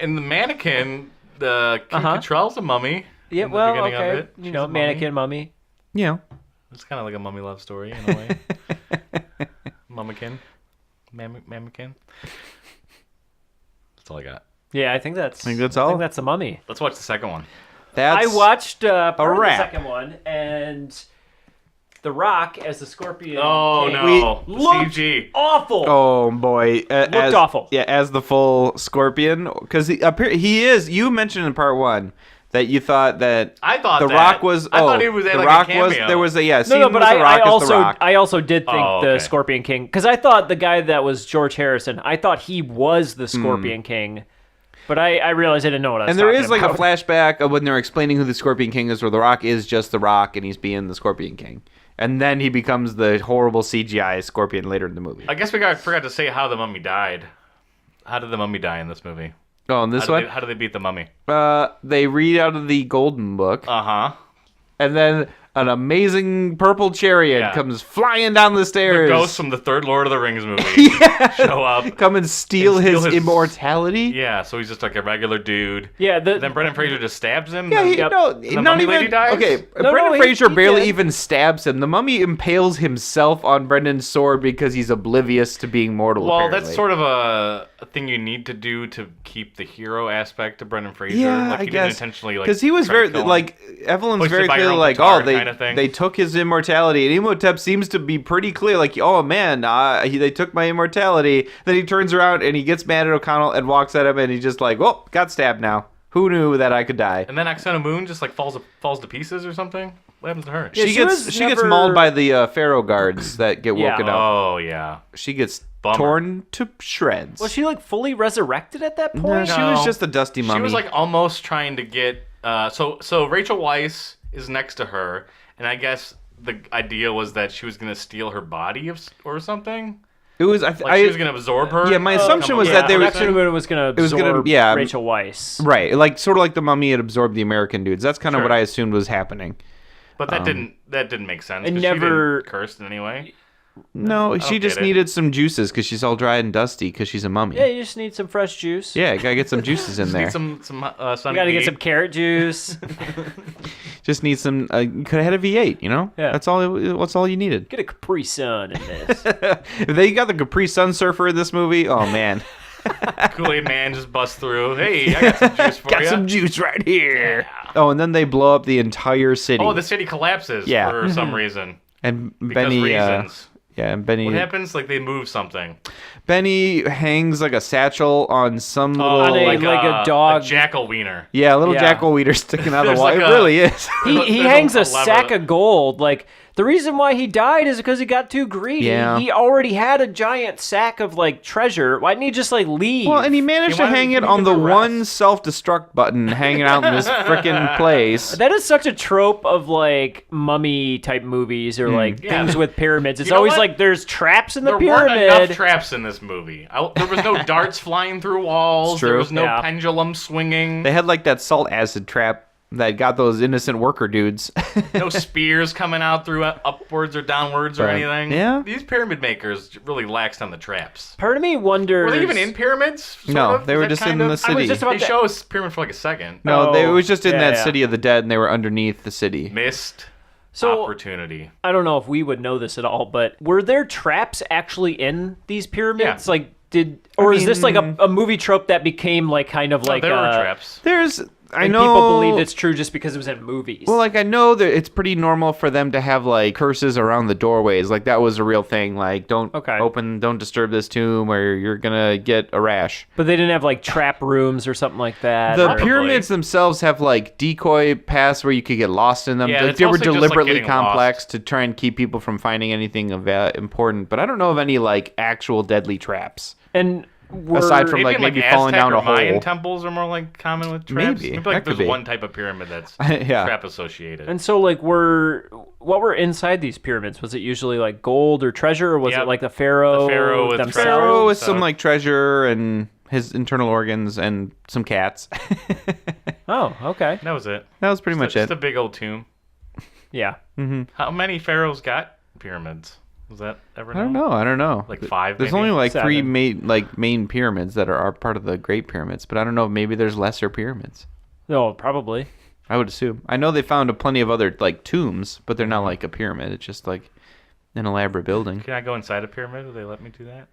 in the Mannequin, the Kim Cattrall's a mummy. Yeah, in the well, beginning of okay. it. You She's know, a mummy. Mannequin Mummy. Yeah. It's kind of like a mummy love story in a way. Mummikin. Mammakin. That's all I got. Yeah, I think that's all? I think that's a Mummy. Let's watch the second one. That's I watched part of the wrap. second one, and The Rock as the Scorpion. Oh King no, the looked CG. awful. Oh boy, Looked awful. Yeah, as the full Scorpion, because he is. You mentioned in part one that you thought that I thought the that. Rock was. I thought he was the like a Rock was. cameo. There was a scene No, but with the Rock as the Rock. I also did think Oh, the okay. Scorpion King, because I thought the guy that was George Harrison, I thought he was the Scorpion King, but I realized I didn't know what I was And there talking is like about. a flashback of when they're explaining who the Scorpion King is, where the Rock is just the Rock and he's being the Scorpion King, and then he becomes the horrible CGI Scorpion later in the movie. I guess forgot to say how the mummy died. How did the mummy die in this movie? Oh, and this one, How did they beat the mummy? they read out of the Golden Book. Uh-huh. And then an amazing purple chariot Yeah. comes flying down the The stairs. ghosts from the third Lord of the Rings movie show up. Come and steal And steal his his- immortality. Yeah, so he's just like a regular dude. Yeah, Then Brendan Fraser just stabs him. Yeah, then, the the not mummy even. lady dies? Okay, No, Brendan he Fraser barely did. even stabs him. The mummy impales himself on Brendan's sword because he's oblivious to being mortal. Well, apparently. that's sort of a thing you need to do to keep the hero aspect of Brendan Fraser. Yeah, like, I he guess didn't intentionally like because he was try to very kill him. like Evelyn's Hoisted very by your clearly own like, petard oh, they kinda thing. they took his immortality, and Imhotep seems to be pretty clear, like, oh man, they took my immortality. Then he turns around and he gets mad at O'Connell and walks at him, and he's just like, well, got stabbed now. Who knew that I could die? And then Oksana Moon just like falls to pieces or something. What happens to her? Yeah, she she gets was she gets never- mauled by the Pharaoh guards that get Yeah. woken up. Oh yeah. She gets Bummer. torn to shreds. Was she like fully resurrected at that No, point? she was just a dusty mummy. She was like almost trying to get. So Rachel Weisz is next to her, and I guess the idea was that she was gonna steal her body or something. it was. Like she was gonna absorb her. Yeah, my assumption was Yeah, that they were. Oksana Moon was going to was gonna- absorb yeah. Rachel Weisz. Right, like sort of like the mummy had absorbed the American dudes. That's kind of Sure. what I assumed was happening. But that didn't make sense. It 'cause never- she didn't cursed in any way. No, she don't just get it. needed some juices because she's all dry and dusty because she's a mummy. Yeah, you just need some fresh juice. Yeah, gotta get some juices in there. Need some sunny You got to get D. some carrot juice. Just need some. You could have had a V8, you know. Yeah. That's all. That's all you needed. Get a Capri Sun in this. If they got the Capri Sun Surfer in this movie, oh man, Kool-Aid Man just busts through. Hey, I got some juice for got you. some juice right here. Oh, and then they blow up the entire city. Oh, the city collapses Yeah. for some reason. and Because Benny. reasons. Yeah, and Benny. What happens? Like they move something. Benny hangs like a satchel on some little. On a- like a dog. A jackal wiener. yeah, a little Yeah. jackal weeder sticking out of the There's wall. like It a- really is. He There's hangs a lever. sack of gold. Like, the reason why he died is because he got too greedy. Yeah. He already had a giant sack of, like, treasure. Why didn't he just, like, leave? Well, and he managed to wanted- hang he it on needed the to rest. one self-destruct button hanging out in this frickin' place. That is such a trope of, like, mummy-type movies or, like, Yeah. things with pyramids. It's You know always what? like there's traps in the There weren't enough pyramid. traps in this movie. There was no darts flying through walls. true. There was no Yeah. pendulum swinging. They had like that salt acid trap that got those innocent worker dudes. No spears coming out through upwards or downwards or Right. anything. Yeah. These pyramid makers really laxed on the traps. Part of me wonders... Were they even in pyramids? sort No, of? they Is were that just in kind of- the I city. was just about They to... show us pyramid for like a second. No, it was just in yeah, that yeah. city of the dead, and they were underneath the city. Missed So- opportunity. I don't know if we would know this at all, but were there traps actually in these pyramids? Yeah. Like, is this like a movie trope that became like kind of like there were traps. I know people believed it's true just because it was in movies. Well, like I know that it's pretty normal for them to have like curses around the doorways. Like that was a real thing. Like don't disturb this tomb or you're gonna get a rash. But they didn't have like trap rooms or something like that. The pyramids themselves have like decoy paths where you could get lost in them. Yeah, they were deliberately like complex to try and keep people from finding anything of important. But I don't know of any like actual deadly traps. And aside from maybe falling down a hole. Mayan temples are more like common with traps. Maybe like there's one type of pyramid that's trap associated. And so like what were inside these pyramids? Was it usually like gold or treasure, or was it like the pharaoh? The pharaoh with themselves? Pharaoh with some like treasure and his internal organs and some cats. Oh, okay. That was it. That was pretty much it. Just a big old tomb. Yeah. Mm-hmm. How many pharaohs got pyramids? Was that ever known? I don't know. Like 5, There's maybe? only like 7. 3 main pyramids that are part of the Great Pyramids, but I don't know. Maybe there's lesser pyramids. No, probably. I would assume. I know they found plenty of other like tombs, but they're not like a pyramid. It's just like an elaborate building. Can I go inside a pyramid? Will they let me do that?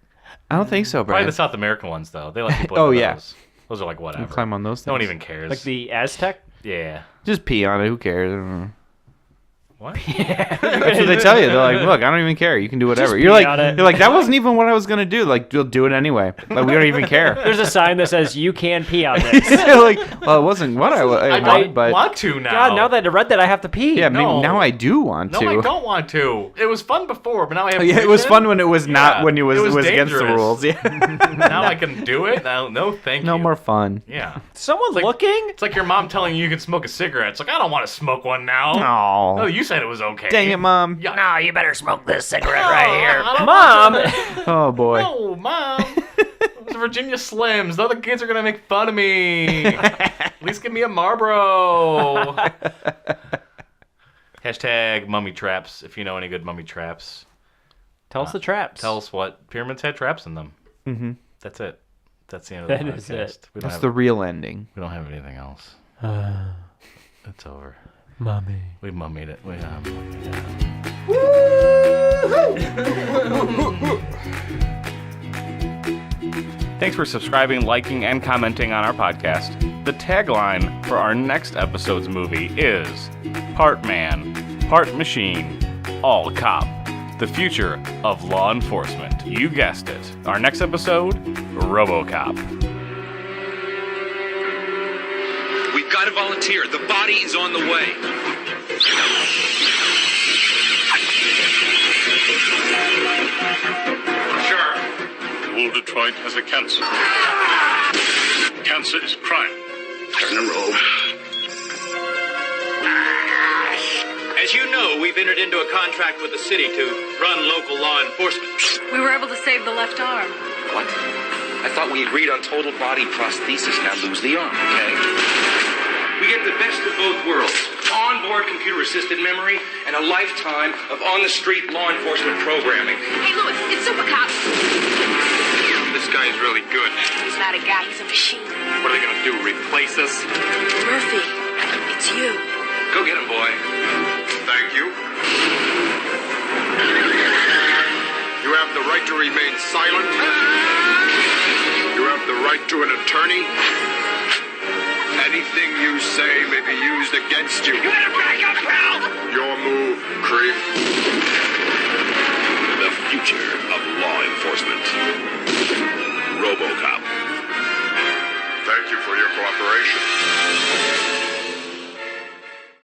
I don't think so, Brian. Probably the South American ones, though. They let people Oh, into yeah. those. Those are like whatever. You climb on those things. No one even cares. Like the Aztec? Yeah. Just pee on it. Who cares? I don't know. What? That's what they tell you. They're like, look, I don't even care. You can do whatever. Just You're pee on it. that wasn't even what I was gonna do. Like, you'll do it anyway. Like, we don't even care. There's a sign that says you can pee on this. Like, well, it wasn't what I wanted, but want to now. God, now that I read that, I have to pee. yeah, maybe No. now I do want to. No, I don't want to. It was fun before, but now I have. Yeah, it was vision. fun when it was not Yeah, when it was against the dangerous. rules. Yeah. Now I can do it. No, thank you. No more fun. Yeah. Someone looking? It's like your mom telling you can smoke a cigarette. It's like, I don't want to smoke one now. Oh. No, you said it was okay. Dang it, Mom. Yeah. No, you better smoke this cigarette right here. Mom! Oh boy. No, Mom. It's Virginia Slims. The other kids are going to make fun of me. At least give me a Marlboro. Hashtag mummy traps, if you know any good mummy traps. Tell us the traps. Tell us what pyramids had traps in them. Mm-hmm. That's it. That's the end of the That podcast. is it. We don't That's have, the real ending. we don't have anything else. It's over. Mommy. We mummied it. Thanks for subscribing, liking, and commenting on our podcast. The tagline for our next episode's movie is Part Man, Part Machine, All Cop. The future of law enforcement. You guessed it. Our next episode, RoboCop. We've got to volunteer. The body is on the way. Sheriff, Wool Detroit has a cancer. Cancer is crime. Turn a robe. As you know, we've entered into a contract with the city to run local law enforcement. We were able to save the left arm. What? I thought we agreed on total body prosthesis. Now lose the arm, okay? We get the best of both worlds. Onboard computer-assisted memory and a lifetime of on-the-street law enforcement programming. Hey, Louis, it's Super Cop. This guy's really good. He's not a guy, he's a machine. What are they gonna do, replace us? Murphy, it's you. Go get him, boy. Thank you. You have the right to remain silent. You have the right to an attorney. Anything you say may be used against you. You better back up, pal! Your